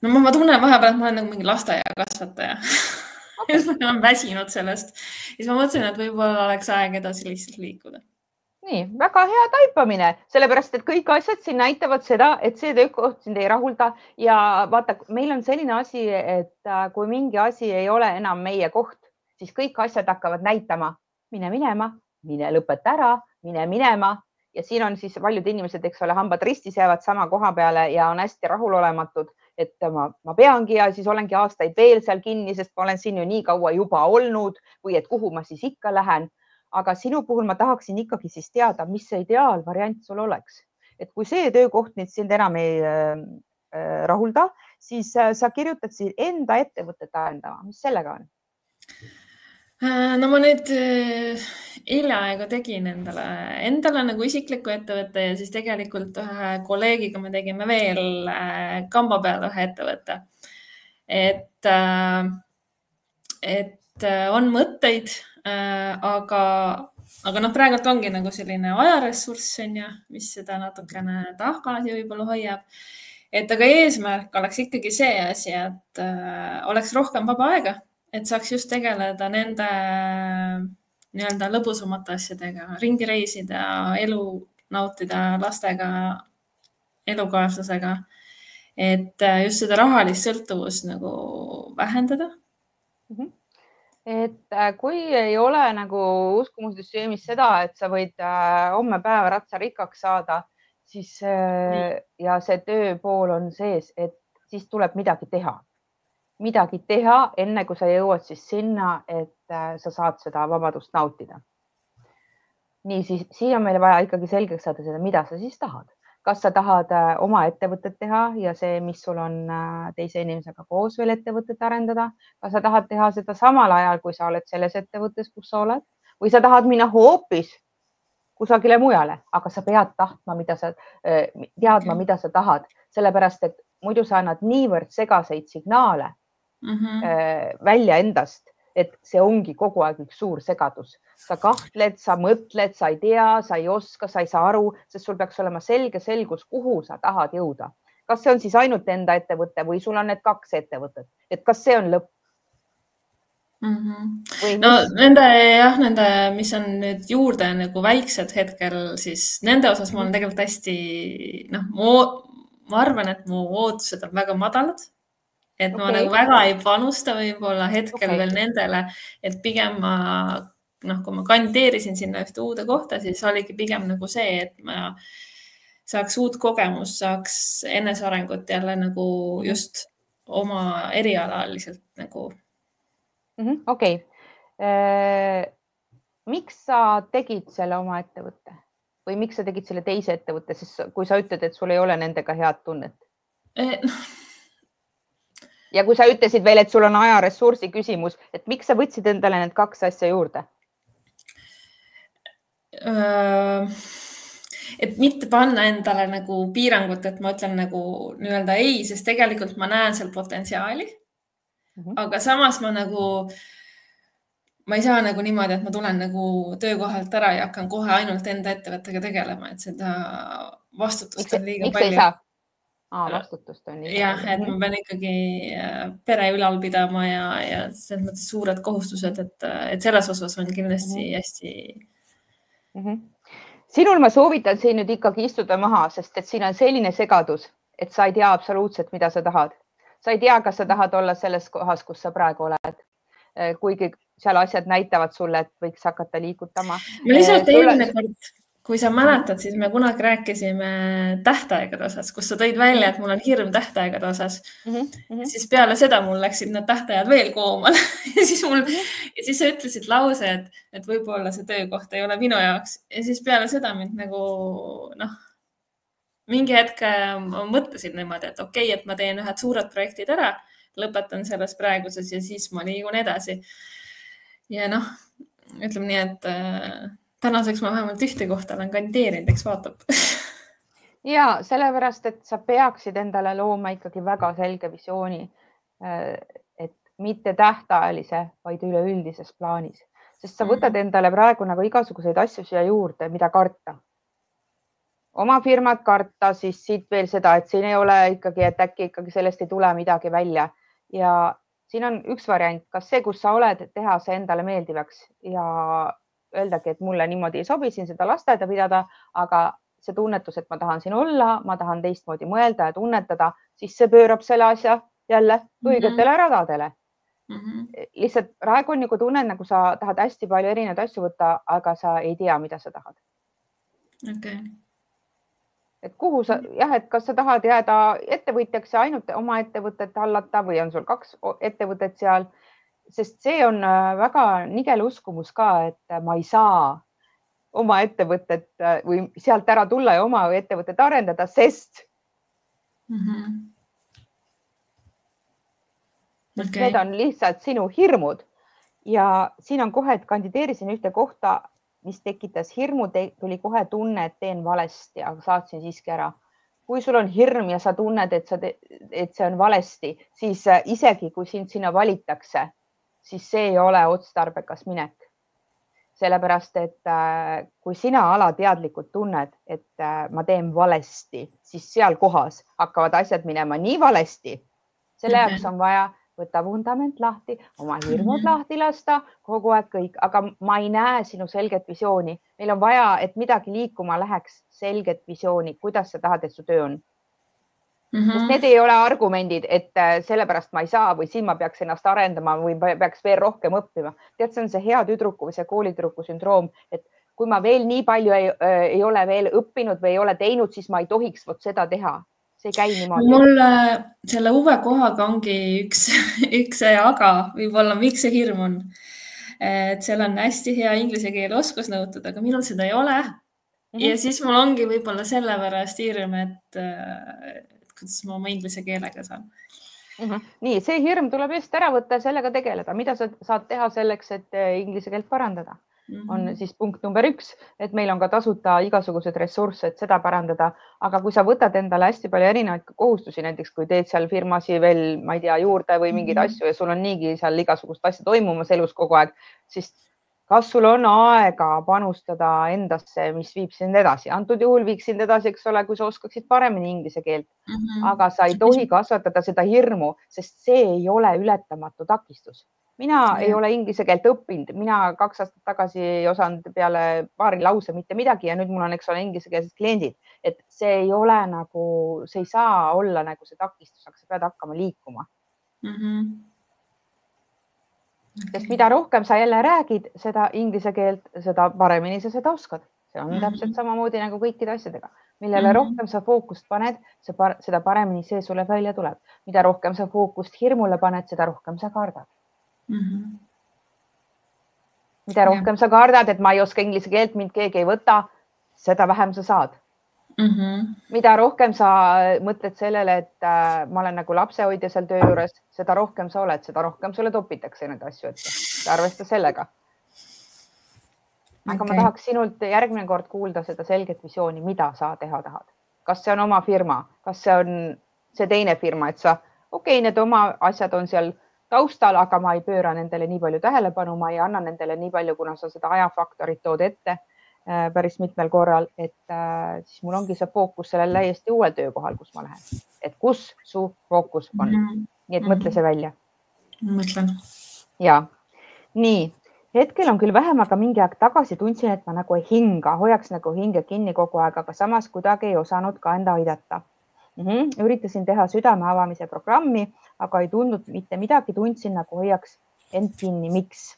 No ma tunnen vahepeal, et ma olen nagu mingi lasteaia kasvataja. Ja siis ma olen väsinud sellest. Ja siis ma mõtlesin, et võib-olla oleks aeg edasi lihtsalt liikuda. Nii, väga hea taipamine, sellepärast, et kõik asjad siin näitavad seda, et see töökoht sind ei rahulda ja vaata, meil on selline asi, et kui mingi asi ei ole enam meie koht, siis kõik asjad hakkavad näitama, mine minema, mine lõpeta ära, mine minema ja siin on siis paljud inimesed, eks ole, hambad ristis jäävad sama koha peale ja on hästi rahulolematud, et ma peangi ja siis olengi aastaid veel seal kinni, sest ma olen siin ju nii kaua juba olnud või et kuhu ma siis ikka lähen. Aga sinu puhul ma tahaksin ikkagi siis teada, mis see ideaalvariant sul oleks. Et kui see töökoht nüüd sind enam ei rahulda, siis sa kirjutad siin enda ettevõtet arendama. Mis sellega on? No ma nüüd hiljaaegu tegin endale nagu isikliku ettevõtte ja siis tegelikult ühe kolleegiga me tegime veel kamba peal ühe ettevõtte. Et on mõtteid, aga praegult ongi nagu selline ajaressurss, mis seda natukene tagasi võib-olla hoiab. Et aga eesmärk oleks ikkagi see asi, et oleks rohkem vaba aega, et saaks just tegeleda nende nii-öelda lõbusamate asjadega, ringi reisida, elu nautida lastega, elukaaslasega. Et just seda rahalist sõltuvust nagu vähendada. Et kui ei ole nagu uskumussüsteemis seda, et sa võid homme päeva ratsa rikkaks saada, siis ja see tööpool on sees, et siis tuleb midagi teha. Midagi teha enne, kui sa jõuad siis sinna, et sa saad seda vabadust nautida. Nii, siis siia on meile vaja ikkagi selgeks saada seda, mida sa siis tahad. Kas sa tahad oma ettevõtet teha ja see, mis sul on teise inimesega koos veel ettevõtet arendada? Kas sa tahad teha seda samal ajal, kui sa oled selles ettevõttes, kus sa oled? Või sa tahad minna hoopis kusagile mujale, aga sa pead teadma, mida sa tahad, sellepärast, et muidu sa annad niivõrd segaseid signaale välja endast, et see ongi kogu aeg üks suur segadus. Sa kahtled, sa mõtled, sa ei tea, sa ei oska, sa ei saa aru, sest sul peaks olema selge selgus, kuhu sa tahad jõuda. Kas see on siis ainult enda ettevõte või sul on need 2 ettevõtet? Et kas see on lõpp? No nende, mis on nüüd juurde nagu väiksed hetkel, siis nende osas ma olen tegelikult hästi, ma arvan, et mu ootused on väga madalad. Et ma nagu väga ei panusta võib-olla hetkel veel nendele, et pigem kui ma kandideerisin sinna ühte uude kohta, siis oligi pigem nagu see, et ma saaks uut kogemust, saaks enesearengut jälle nagu just oma erialaliselt nagu. Okei. Miks sa tegid selle oma ettevõtte või miks sa tegid selle teise ettevõtte, sest kui sa ütled, et sul ei ole nendega head tunnet? Ja kui sa ütlesid veel, et sul on ajaressursi küsimus, et miks sa võtsid endale need 2 asja juurde? Et mitte panna endale nagu piirangut, et ma ütlen nagu nii-öelda ei, sest tegelikult ma näen seal potentsiaali. Aga samas ma ei saa nagu niimoodi, et ma tulen nagu töökohalt ära ja hakkan kohe ainult enda ettevõttega tegelema, et seda vastutust on liiga palju. Miks ei saa? Vastutust on. Jah, et ma pean ikkagi pere ülal pidama ja selles mõttes suured kohustused, et selles osas on kindlasti hästi. Sinul ma soovitan siin nüüd ikkagi istuda maha, sest et siin on selline segadus, et sa ei tea absoluutselt, mida sa tahad. Sa ei tea, kas sa tahad olla selles kohas, kus sa praegu oled. Kuigi seal asjad näitavad sulle, et võiks hakata liigutama. Ma lihtsalt eelmine kord, kui sa mäletad, siis me kunagi rääkisime tähtaegade osas, kus sa tõid välja, et mul on hirm tähtaegade osas. Siis peale seda mul läksid need tähtajad veel koomale ja siis sa ütlesid lause, et võib-olla see töökoht ei ole minu jaoks. Ja siis peale seda mind nagu, mingi hetk ma mõtlesin niimoodi, et okei, et ma teen ühed suured projektid ära, lõpetan selles praeguses ja siis ma liigun edasi. Ja ütleme nii, et tänaseks ma vähemalt ühte kohta olen kandideerinud, eks vaatab. Ja sellepärast, et sa peaksid endale looma ikkagi väga selge visiooni, et mitte tähtajalise, vaid üleüldises plaanis. Sest sa võtad endale praegu nagu igasuguseid asju siia juurde, mida karta. Oma firmat karta, siis siit veel seda, et siin ei ole ikkagi, et äkki ikkagi sellest ei tule midagi välja. Ja siin on üks variant, kas see, kus sa oled, teha see endale meeldivaks ja öeldagi, et mulle niimoodi ei sobi siin seda lasteaeda pidada, aga see tunnetus, et ma tahan siin olla, ma tahan teistmoodi mõelda ja tunnetada, siis see pöörab selle asja jälle õigetele radadele. Lihtsalt praegu on nagu tunned, nagu sa tahad hästi palju erinevaid asju võtta, aga sa ei tea, mida sa tahad. Okay. Et kuhu sa, et kas sa tahad jääda ettevõtjaks ja ainult oma ettevõtet hallata või on sul 2 ettevõtet seal, sest see on väga nigel uskumus ka, et ma ei saa oma ettevõtet või sealt ära tulla ja oma ettevõtet arendada, sest need on lihtsalt sinu hirmud ja siin on kohe, et kandideerisin ühte kohta, mis tekitas hirmu, tuli kohe tunne, et teen valesti, aga saatsin siiski ära. Kui sul on hirm ja sa tunned, et see on valesti, siis isegi kui sind sinna valitakse, siis see ei ole otstarbekas minek. Sellepärast, et kui sina alateadlikult tunned, et ma teen valesti, siis seal kohas hakkavad asjad minema nii valesti. Selle jaoks on vaja võtta vundament lahti, oma hirmud lahti lasta, kogu aeg kõik, aga ma ei näe sinu selget visiooni. Meil on vaja, et midagi liikuma läheks, selget visiooni, kuidas sa tahad, et su töö on. Sest need ei ole argumendid, et sellepärast ma ei saa või siin ma peaks ennast arendama või peaks veel rohkem õppima. Tead, see on see hea tüdruku või see koolitüdruku sündroom, et kui ma veel nii palju ei ole veel õppinud või ei ole teinud, siis ma ei tohiks seda teha. See ei käi niimoodi. Mul selle uue kohaga ongi üks aga võib-olla, miks see hirm on. Et seal on hästi hea inglise keele oskus nõutud, aga minul seda ei ole. Ja siis mul ongi võib-olla sellepärast hirm, et kuidas ma oma inglise keelega saan. Nii, see hirm tuleb just ära võtta ja sellega tegeleda. Mida sa saad teha selleks, et inglise keelt parandada? On siis punkt number 1, et meil on ka tasuta igasugused ressursse, et seda parandada. Aga kui sa võtad endale hästi palju erinevaid kohustusi, näiteks kui teed seal firmasi veel, ma ei tea, juurde või mingeid asju ja sul on niigi seal igasugust asja toimumas elus kogu aeg, siis kas sul on aega panustada endasse, mis viib sind edasi? Antud juhul viiks sind edasi, eks ole, kui sa oskaksid paremini inglise keelt. Aga sa ei tohi kasvatada seda hirmu, sest see ei ole ületamatu takistus. Mina ei ole inglise keelt õppinud, mina 2 aastat tagasi ei osanud peale paari lause mitte midagi ja nüüd mul on, eks ole, inglisekeelsed kliendid, et see ei ole nagu, see ei saa olla nagu see takistus, aga sa pead hakkama liikuma. Sest mida rohkem sa jälle räägid seda inglise keelt, seda paremini sa seda oskad. See on täpselt samamoodi nagu kõikide asjadega. Millele rohkem sa fookust paned, seda paremini see sulle välja tuleb. Mida rohkem sa fookust hirmule paned, seda rohkem sa kardad. Mida rohkem sa kardad, et ma ei oska inglise keelt, mind keegi ei võta, seda vähem sa saad. Mida rohkem sa mõtled sellele, et ma olen nagu lapsehoidja seal töö juures, seda rohkem sa oled, seda rohkem sulle topitakse need asju ette. Arvesta sellega. Aga ma tahaks sinult järgmine kord kuulda seda selget visiooni, mida sa teha tahad. Kas see on oma firma, kas see on see teine firma, et sa, need oma asjad on seal taustal, aga ma ei pööra nendele nii palju tähelepanu, ma ei anna nendele nii palju, kuna sa seda ajafaktorit tood ette päris mitmel korral, et siis mul ongi see fookus sellel täiesti uuel töökohal, kus ma lähen. Et kus su fookus on. Nii et mõtle see välja. Mõtlen. Ja, nii. Hetkel on küll vähem, aga mingi aeg tagasi tundsin, et ma nagu ei hinga, hoiaks nagu hinge kinni kogu aeg, aga samas kuidagi ei osanud ka enda aidata. Üritasin teha südame avamise programmi, aga ei tundnud mitte midagi, tundsin nagu hoiaks end kinni. Miks?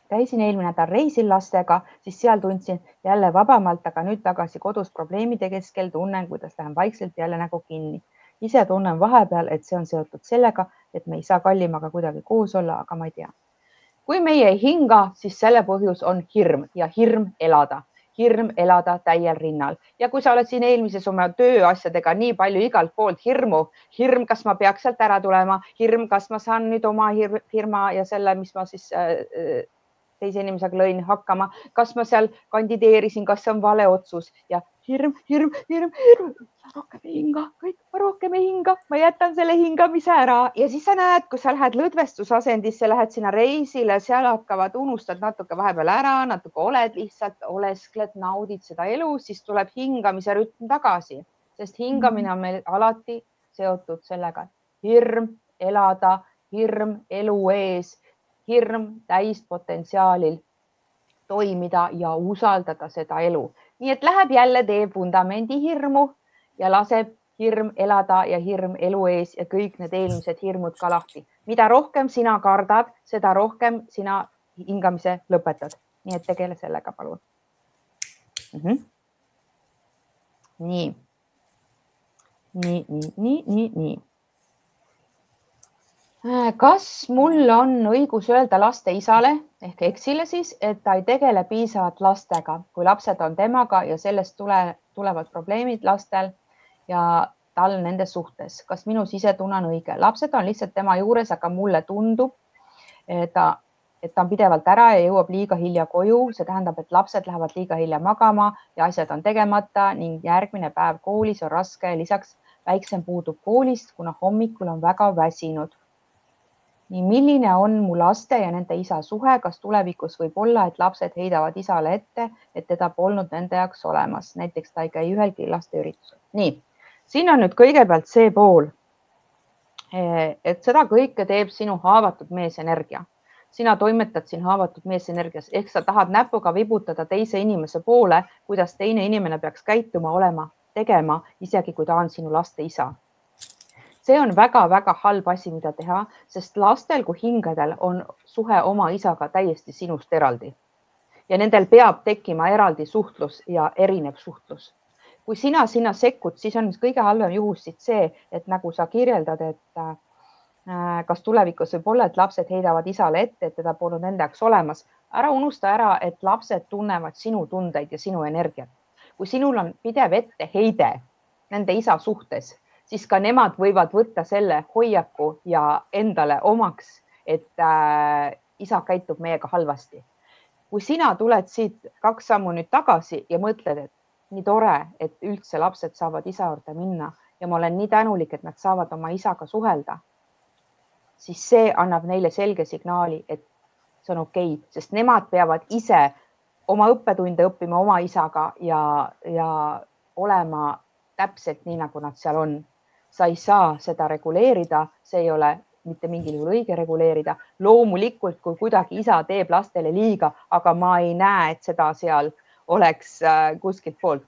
käisin eelmine nädal reisil lastega, siis seal tundsin jälle vabamalt, aga nüüd tagasi kodus probleemide keskel tunnen, kuidas lähen vaikselt jälle nägu kinni. Ise tunnen vahepeal, et see on seotud sellega, et me ei saa kallimaga kuidagi koos olla, aga ma ei tea. Kui meie ei hinga, siis selle põhjus on hirm ja hirm elada täiel rinnal. Ja kui sa oled siin eelmises oma tööasjadega nii palju igalt poolt hirm, kas ma peaks sealt ära tulema, hirm, kas ma saan nüüd oma firma ja selle, mis ma siis teise inimesega lõin hakkama, kas ma seal kandideerisin, kas see on vale otsus ja hirm, rohkem ei hinga, ma jätan selle hingamise ära ja siis sa näed, kui sa lähed lõdvestusasendisse, lähed sinna reisile, seal unustad natuke vahepeal ära, natuke oled lihtsalt, oleskled, naudid seda elu, siis tuleb hingamise rütm tagasi, sest hingamine on meil alati seotud sellega. Hirm elada, hirm elu ees, hirm täispotentsiaalil toimida ja usaldada seda elu. Nii et läheb jälle teeb vundamendi hirmu ja laseb hirm elada ja hirm elu ees ja kõik need eelmised hirmud ka lahti. Mida rohkem sina kardad, seda rohkem sina hingamise lõpetad. Nii et tegele sellega, palun. Nii. Kas mul on õigus öelda laste isale ehk eksile siis, et ta ei tegele piisavalt lastega, kui lapsed on temaga ja sellest tulevad probleemid lastel ja tal nende suhtes? Kas minu sisetunne on õige? Lapsed on lihtsalt tema juures, aga mulle tundub, et ta on pidevalt ära ja jõuab liiga hilja koju. See tähendab, et lapsed lähevad liiga hilja magama ja asjad on tegemata ning järgmine päev koolis on raske. Lisaks väiksem puudub koolist, kuna hommikul on väga väsinud. Nii, milline on mu laste ja nende isa suhe? Kas tulevikus võib olla, et lapsed heidavad isale ette, et teda polnud nende jaoks olemas? Näiteks ta ei käi ühelgi laste üritusel. Nii, siin on nüüd kõigepealt see pool, et seda kõike teeb sinu haavatud meesenergia. Sina toimetad siin haavatud meesenergias, ehk sa tahad näpuga vibutada teise inimese poole, kuidas teine inimene peaks käituma, olema, tegema, isegi kui ta on sinu laste isa. See on väga-väga halb asi, mida teha, sest lastel kui hingedel on suhe oma isaga täiesti sinust eraldi. Ja nendel peab tekkima eraldi suhtlus ja erinev suhtlus. Kui sina sinna sekkud, siis on kõige halvem juhus see, et nagu sa kirjeldad, et kas tulevikus võib olla, et lapsed heidavad isale ette, et teda polnud nende jaoks olemas. Ära unusta ära, et lapsed tunnevad sinu tundeid ja sinu energiat. Kui sinul on pidev etteheide nende isa suhtes, siis ka nemad võivad võtta selle hoiaku ja endale omaks, et isa käitub meiega halvasti. Kui sina tuled siit 2 sammu nüüd tagasi ja mõtled, et nii tore, et üldse lapsed saavad isa juurde minna ja ma olen nii tänulik, et nad saavad oma isaga suhelda, siis see annab neile selge signaali, et see on okei, sest nemad peavad ise oma õppetunde õppima oma isaga ja olema täpselt nii, nagu nad seal on. Sa ei saa seda reguleerida, see ei ole mitte mingil juhul õige reguleerida. Loomulikult, kui kuidagi isa teeb lastele liiga, aga ma ei näe, et seda seal oleks kuskilt poolt.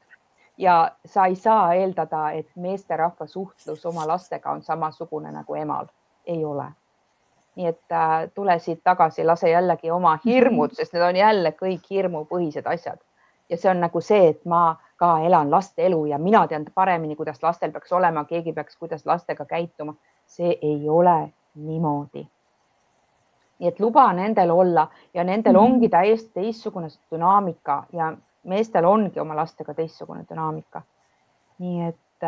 Ja sa ei saa eeldada, et meesterahva suhtlus oma lastega on samasugune nagu emal. Ei ole. Nii et tule siit tagasi, lase jällegi oma hirmud, sest need on jälle kõik hirmupõhised asjad. Ja see on nagu see, et ma ka elan laste elu ja mina tean paremini, kuidas lastel peaks olema, keegi peaks, kuidas lastega käituma. See ei ole niimoodi. Nii et luba nendel olla ja nendel ongi täiesti teistsugune dünaamika ja meestel ongi oma lastega teistsugune dünaamika. Nii et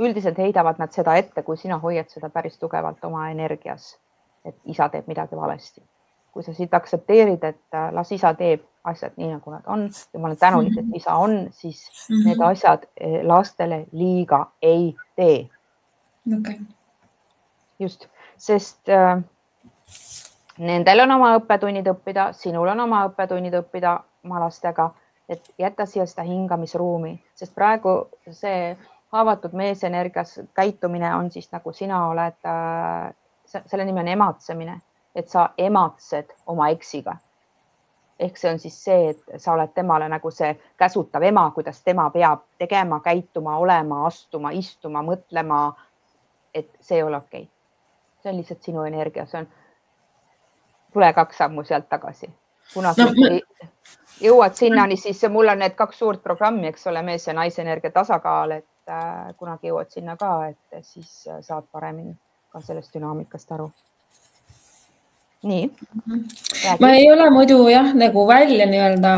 üldiselt heidavad nad seda ette, kui sina hoiad seda päris tugevalt oma energias, et isa teeb midagi valesti. Kui sa siit aksepteerid, et las isa teeb asjad nii, nagu nad on ja ma olen tänulik, et isa on, siis need asjad lastele liiga ei tee. Okay. Just, sest nendel on oma õppetunnid õppida, sinul on oma õppetunnid õppida oma lastega, et jätta siia seda hingamisruumi, sest praegu see haavatud meesenergias käitumine on siis nagu sina oled, selle nimi on ematsemine, et sa ematsed oma eksiga. Ehk see on siis see, et sa oled temale nagu see käsutav ema, kuidas tema peab tegema, käituma, olema, astuma, istuma, mõtlema, et see ei ole okei. See on lihtsalt sinu energia, see on tule 2 sammu sealt tagasi. Kunagi No, kui jõuad sinnani, siis mul on need 2 suurt programmi, eks ole, mees ja naise energia tasakaal, et kunagi jõuad sinna ka, et siis saad paremini ka sellest dünaamikast aru. Nii. Ma ei ole muidu jah, nagu välja nii-öelda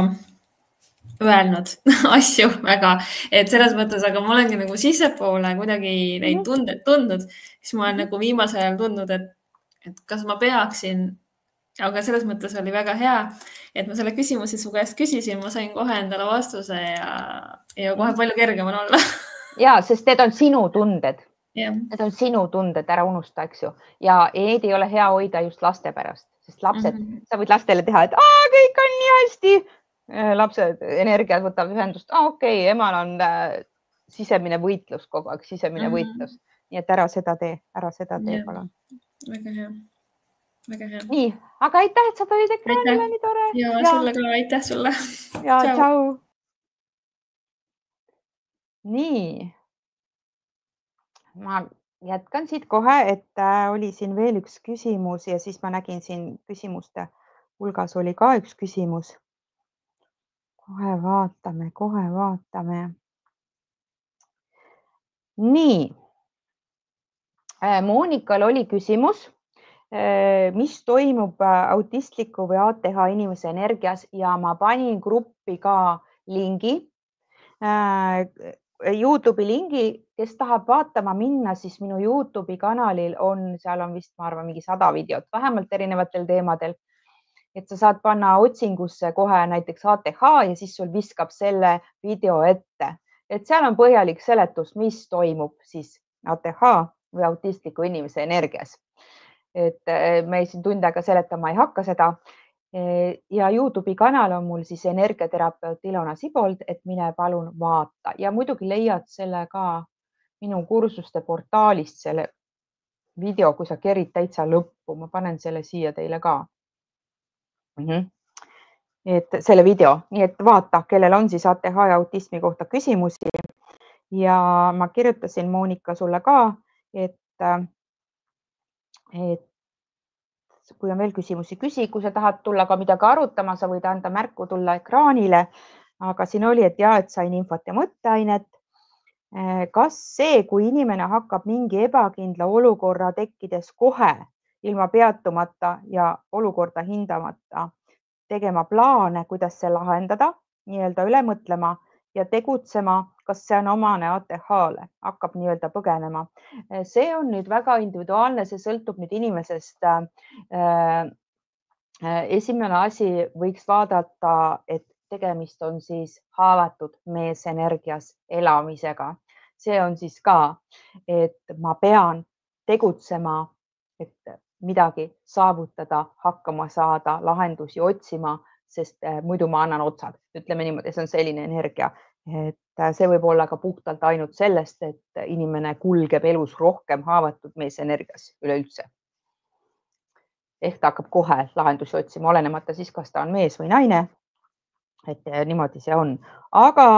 öelnud asju väga, et selles mõttes, aga ma olengi nagu sissepoole kuidagi neid tundeid tundnud, siis ma olen nagu viimasel ajal tundnud, et kas ma peaksin, aga selles mõttes oli väga hea, et ma selle küsimuse su käest küsisin, ma sain kohe endale vastuse ja kohe palju kergem on olla. Ja, sest need on sinu tunded. Yeah. Need on sinu tunded, ära unusta, eks ju. Ja neid ei ole hea hoida just laste pärast, sest lapsed, sa võid lastele teha, et kõik on nii hästi. Lapsed energiat võtab ühendust. Okei, emal on sisemine võitlus kogu aeg, sisemine võitlus. Nii et ära seda tee, palun. Väga hea. Väga hea. Nii, aga aitäh, et sa tulid ekraanile, nii tore. Ja sulle ka, aitäh sulle. Ja, tšau. Nii. Ma jätkan siit kohe, et oli siin veel üks küsimus ja siis ma nägin siin küsimuste hulgas oli ka üks küsimus. Kohe vaatame. Nii. Moonikal oli küsimus, mis toimub autistliku või ATH inimese energias ja ma panin gruppi ka lingi, YouTube'i lingi, kes tahab vaatama minna, siis minu YouTube'i kanalil on, seal on vist, ma arvan, mingi 100 videot, vähemalt erinevatel teemadel. Et sa saad panna otsingusse kohe näiteks ATH ja siis sul viskab selle video ette. Et seal on põhjalik seletus, mis toimub siis ATH või autistliku inimese energias. Et me siin tund aega seletama ei hakka seda. Ja YouTube'i kanal on mul siis energiaterapeut Ilona Sibold, et mine palun vaata. Ja muidugi leiad selle ka minu kursuste portaalist selle video, kui sa kerid täitsa lõppu. Ma panen selle siia teile ka. Et selle video, nii et vaata, kellel on siis ATH ja autismi kohta küsimusi ja ma kirjutasin Moonika sulle ka, et kui on veel küsimusi, küsi, kui sa tahad tulla ka midagi arutama, sa võid anda märku tulla ekraanile, aga siin oli, et ja, et sain infot ja mõtteainet. Kas see, kui inimene hakkab mingi ebakindla olukorra tekkides kohe ilma peatumata ja olukorda hindamata tegema plaane, kuidas see lahendada, nii-öelda üle mõtlema ja tegutsema, kas see on omane ATH-le, hakkab nii-öelda põgenema. See on nüüd väga individuaalne, see sõltub nüüd inimesest. Esimene asi võiks vaadata, et tegemist on siis haavatud meesenergias elamisega. See on siis ka, et ma pean tegutsema, et midagi saavutada, hakkama saada, lahendusi otsima, sest muidu ma annan otsad. Ütleme niimoodi, see on selline energia, et see võib olla ka puhtalt ainult sellest, et inimene kulgeb elus rohkem haavatud meesenergias üleüldse. Ehk ta hakkab kohe lahendusi otsima, olenemata siis, kas ta on mees või naine. Et niimoodi see on. Aga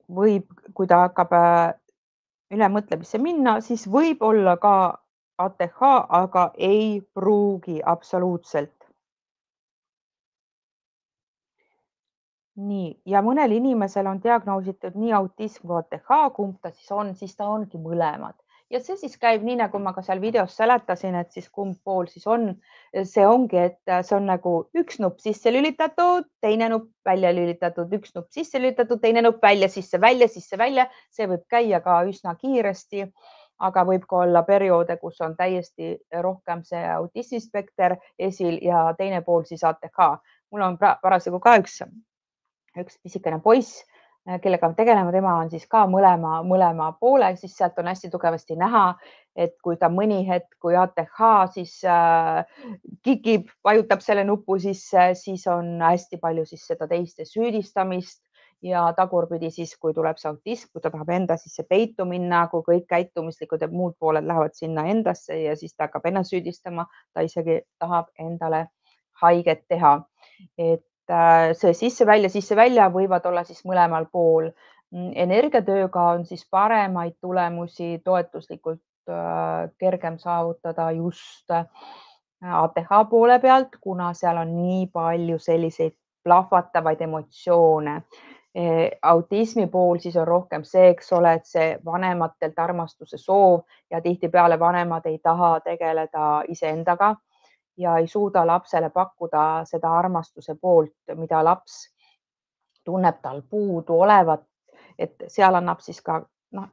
võib, kui ta hakkab ülemõtlemisse minna, siis võib olla ka ATH, aga ei pruugi absoluutselt. Nii, ja mõnel inimesel on diagnoositud nii autism kui ATH, kumb ta siis on, siis ta ongi mõlemad. Ja see siis käib nii, nagu ma ka seal videos seletasin, et siis kumb pool siis on. See ongi, et see on nagu üks nupp sisse lülitatud, teine nupp välja lülitatud, üks nupp sisse lülitatud, teine nupp välja, sisse, välja. See võib käia ka üsna kiiresti, aga võib ka olla perioode, kus on täiesti rohkem see autismispekter esil ja teine pool siis ATH. Mul on parasjagu ka üks pisikene poiss, kellega tegelema, tema on siis ka mõlema poole, siis sealt on hästi tugevasti näha, et kui ta mõni hetk, kui ATH siis kikib, vajutab selle nupu sisse, siis on hästi palju siis seda teiste süüdistamist ja tagurpidi siis, kui tuleb see autism, kui ta tahab enda sisse peitu minna, kui kõik käitumislikud ja muud pooled lähevad sinna endasse ja siis ta hakkab ennast süüdistama, ta isegi tahab endale haiget teha. Et see sisse-välja võivad olla siis mõlemal pool. Energiatööga on siis paremaid tulemusi toetuslikult kergem saavutada just ATH poole pealt, kuna seal on nii palju selliseid plahvatavaid emotsioone. Autismi pool siis on rohkem see, eks ole, et see vanematelt armastuse soov ja tihtipeale vanemad ei taha tegeleda iseendaga ja ei suuda lapsele pakkuda seda armastuse poolt, mida laps tunneb tal puudu olevat. Et seal annab siis ka,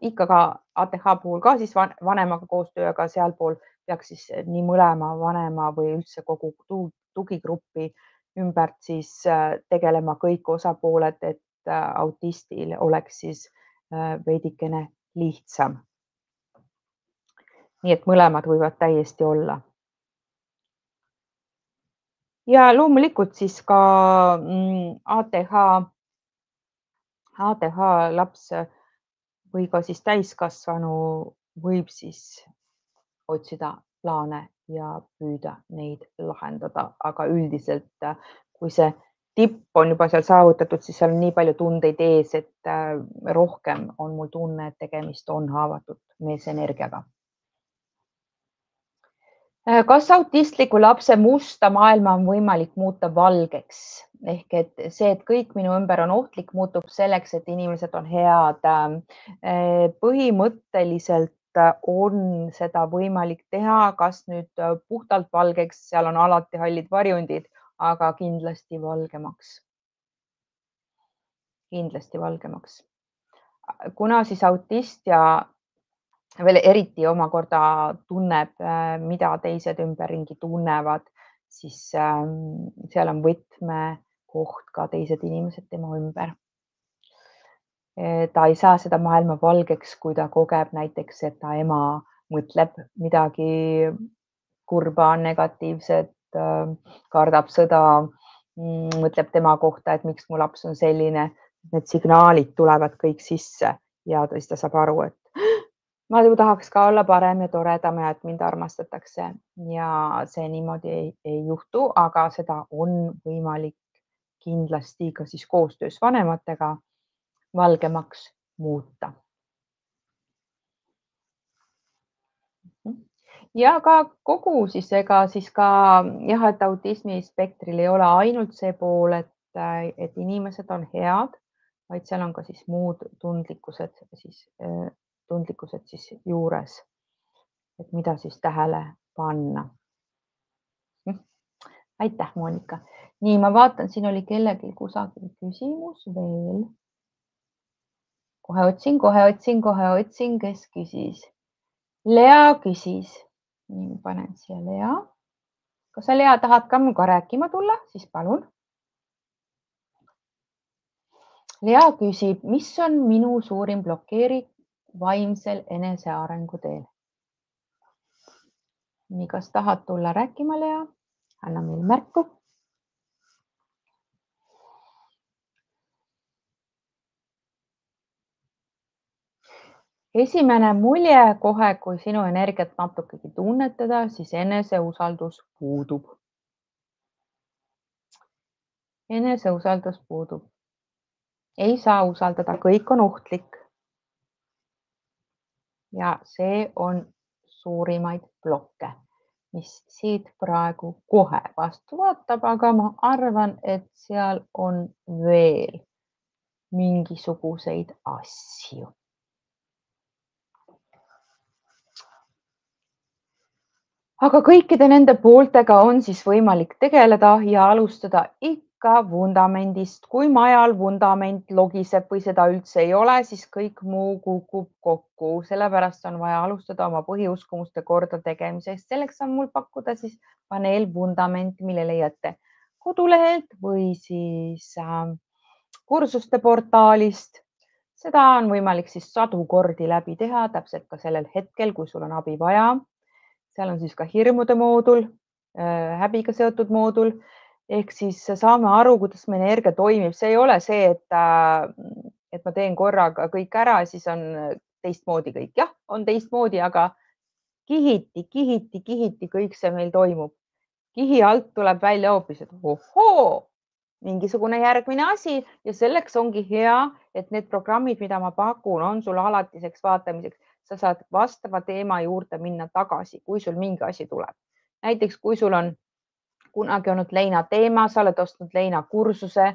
ikka ka ATH puhul ka siis vanemaga koostöö, aga sealpool peaks siis nii mõlema vanema või üldse kogu tugigrupi ümbert siis tegelema kõik osapooled, et autistil oleks siis veidikene lihtsam. Nii et mõlemad võivad täiesti olla. Ja loomulikult siis ka ATH laps või ka siis täiskasvanu võib siis otsida plaane ja püüda neid lahendada, aga üldiselt kui see tipp on juba seal saavutatud, siis seal on nii palju tundeid ees, et rohkem on mul tunne, et tegemist on haavatud meesenergiaga. Kas autistliku lapse musta maailma on võimalik muuta valgeks? Ehk et see, et kõik minu ümber on ohtlik, muutub selleks, et inimesed on head. Põhimõtteliselt on seda võimalik teha, kas nüüd puhtalt valgeks, seal on alati hallid varjundid, aga kindlasti valgemaks. Kindlasti valgemaks. Kuna siis autist ja veel eriti omakorda tunneb, mida teised ümberringi tunnevad, siis seal on võtmekoht ka teised inimesed tema ümber. Ta ei saa seda maailma valgeks, kui ta kogeb näiteks, et ta ema mõtleb midagi kurba, negatiivset, kardab sõda, mõtleb tema kohta, et miks mu laps on selline. Need signaalid tulevad kõik sisse ja siis ta saab aru, et ma ju tahaks ka olla parem ja toredam ja et mind armastatakse ja see niimoodi ei juhtu, aga seda on võimalik kindlasti ka siis koostöös vanematega valgemaks muuta. Ja ka kogu siis ega siis ka jah, et autismi spektril ei ole ainult see pool, et inimesed on head, vaid seal on ka siis muud tundlikkused siis juures, et mida siis tähele panna. Aitäh, Monika. Nii, ma vaatan, siin oli kellelgi kusagil küsimus veel. Kohe otsin, kes küsis. Lea küsis. Nii, panen siia Lea. Kas sa, Lea, tahad ka minuga rääkima tulla? Siis palun. Lea küsib, mis on minu suurim blokeering vaimsel enesearengu teel? Nii, kas tahad tulla rääkima, Lea? Anna meil märku. Esimene mulje kohe, kui sinu energiat natukegi tunnetada, siis eneseusaldus puudub. Eneseusaldus puudub. Ei saa usaldada, kõik on ohtlik. Ja see on suurimaid blokke, mis siit praegu kohe vastu vaatab, aga ma arvan, et seal on veel mingisuguseid asju. Aga kõikide nende pooltega on siis võimalik tegeleda ja alustada ikka vundamendist. Kui majal vundament logiseb või seda üldse ei ole, siis kõik muu kukub kokku. Sellepärast on vaja alustada oma põhiuskumuste korda tegemisest. Selleks on mul pakkuda siis paneelvundament, mille leiate kodulehelt või siis kursuste portaalist. Seda on võimalik siis 100 kordi läbi teha, täpselt ka sellel hetkel, kui sul on abi vaja. Seal on siis ka hirmude moodul, häbiga seotud moodul, ehk siis saame aru, kuidas meie energia toimib. See ei ole see, et ma teen korraga kõik ära ja siis on teistmoodi kõik. Jah, on teistmoodi, aga kihiti kõik see meil toimub. Kihi alt tuleb välja hoopis, et ohoo, mingisugune järgmine asi ja selleks ongi hea, et need programmid, mida ma pakun, on sul alatiseks vaatamiseks. sa saad vastava teema juurde minna tagasi, kui sul mingi asi tuleb. Näiteks kui sul on kunagi olnud leina teema, sa oled ostnud leina kursuse,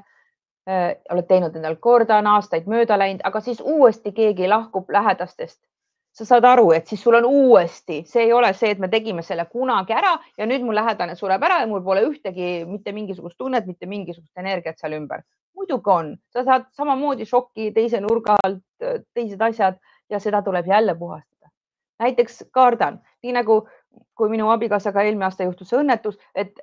oled teinud endal korda, on aastaid mööda läinud, aga siis uuesti keegi lahkub lähedastest. Sa saad aru, et siis sul on uuesti, see ei ole see, et me tegime selle kunagi ära ja nüüd mu lähedane sureb ära ja mul pole ühtegi, mitte mingisugust tunnet, mitte mingisugust energiat seal ümber. Muidugi on, sa saad samamoodi šoki teise nurga alt, teised asjad ja seda tuleb jälle puhastada. Näiteks kardan, nii nagu kui minu abikaasaga eelmine aasta juhtus see õnnetus, et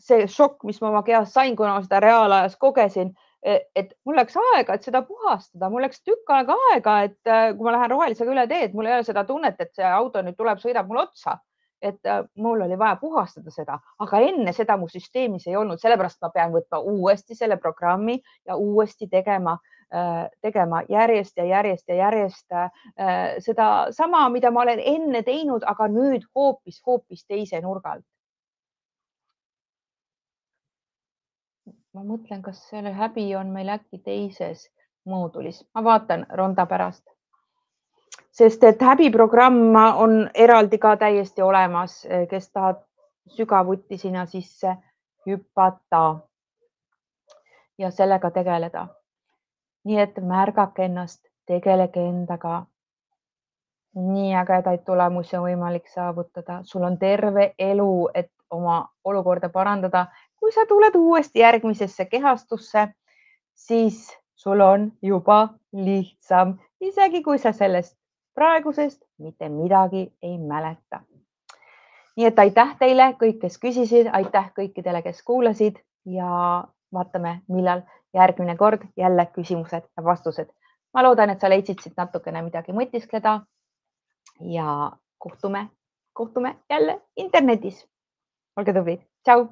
see šokk, mis ma oma kehas sain, kuna ma seda reaalajas kogesin, et mul läks aega, et seda puhastada, mul läks tükk aega, et kui ma lähen rohelisega üle teed, mul ei ole seda tunnet, et see auto nüüd tuleb, sõidab mulle otsa, et mul oli vaja puhastada seda, aga enne seda mu süsteemis ei olnud, sellepärast ma pean võtma uuesti selle programmi ja uuesti tegema järjest ja järjest seda sama, mida ma olen enne teinud, aga nüüd hoopis teise nurga alt. Ma mõtlen, kas selle häbi on meil äkki teises moodulis. Ma vaatan Ronda pärast. Sest et häbiprogramm on eraldi ka täiesti olemas, kes tahab sügavuti sinna sisse hüpata ja sellega tegeleda. Nii et märgake ennast, tegelege endaga. Nii ägedaid tulemusi on võimalik saavutada. Sul on terve elu, et oma olukorda parandada. Kui sa tuled uuesti järgmisesse kehastusse, siis sul on juba lihtsam, isegi kui sa sellest praegusest mitte midagi ei mäleta. Nii et aitäh teile kõik, kes küsisid, aitäh kõikidele, kes kuulasid ja vaatame, millal järgmine kord jälle küsimused ja vastused. Ma loodan, et sa leidsid siit natukene midagi mõtiskleda ja kohtume jälle internetis. Olge tublid. Tšau!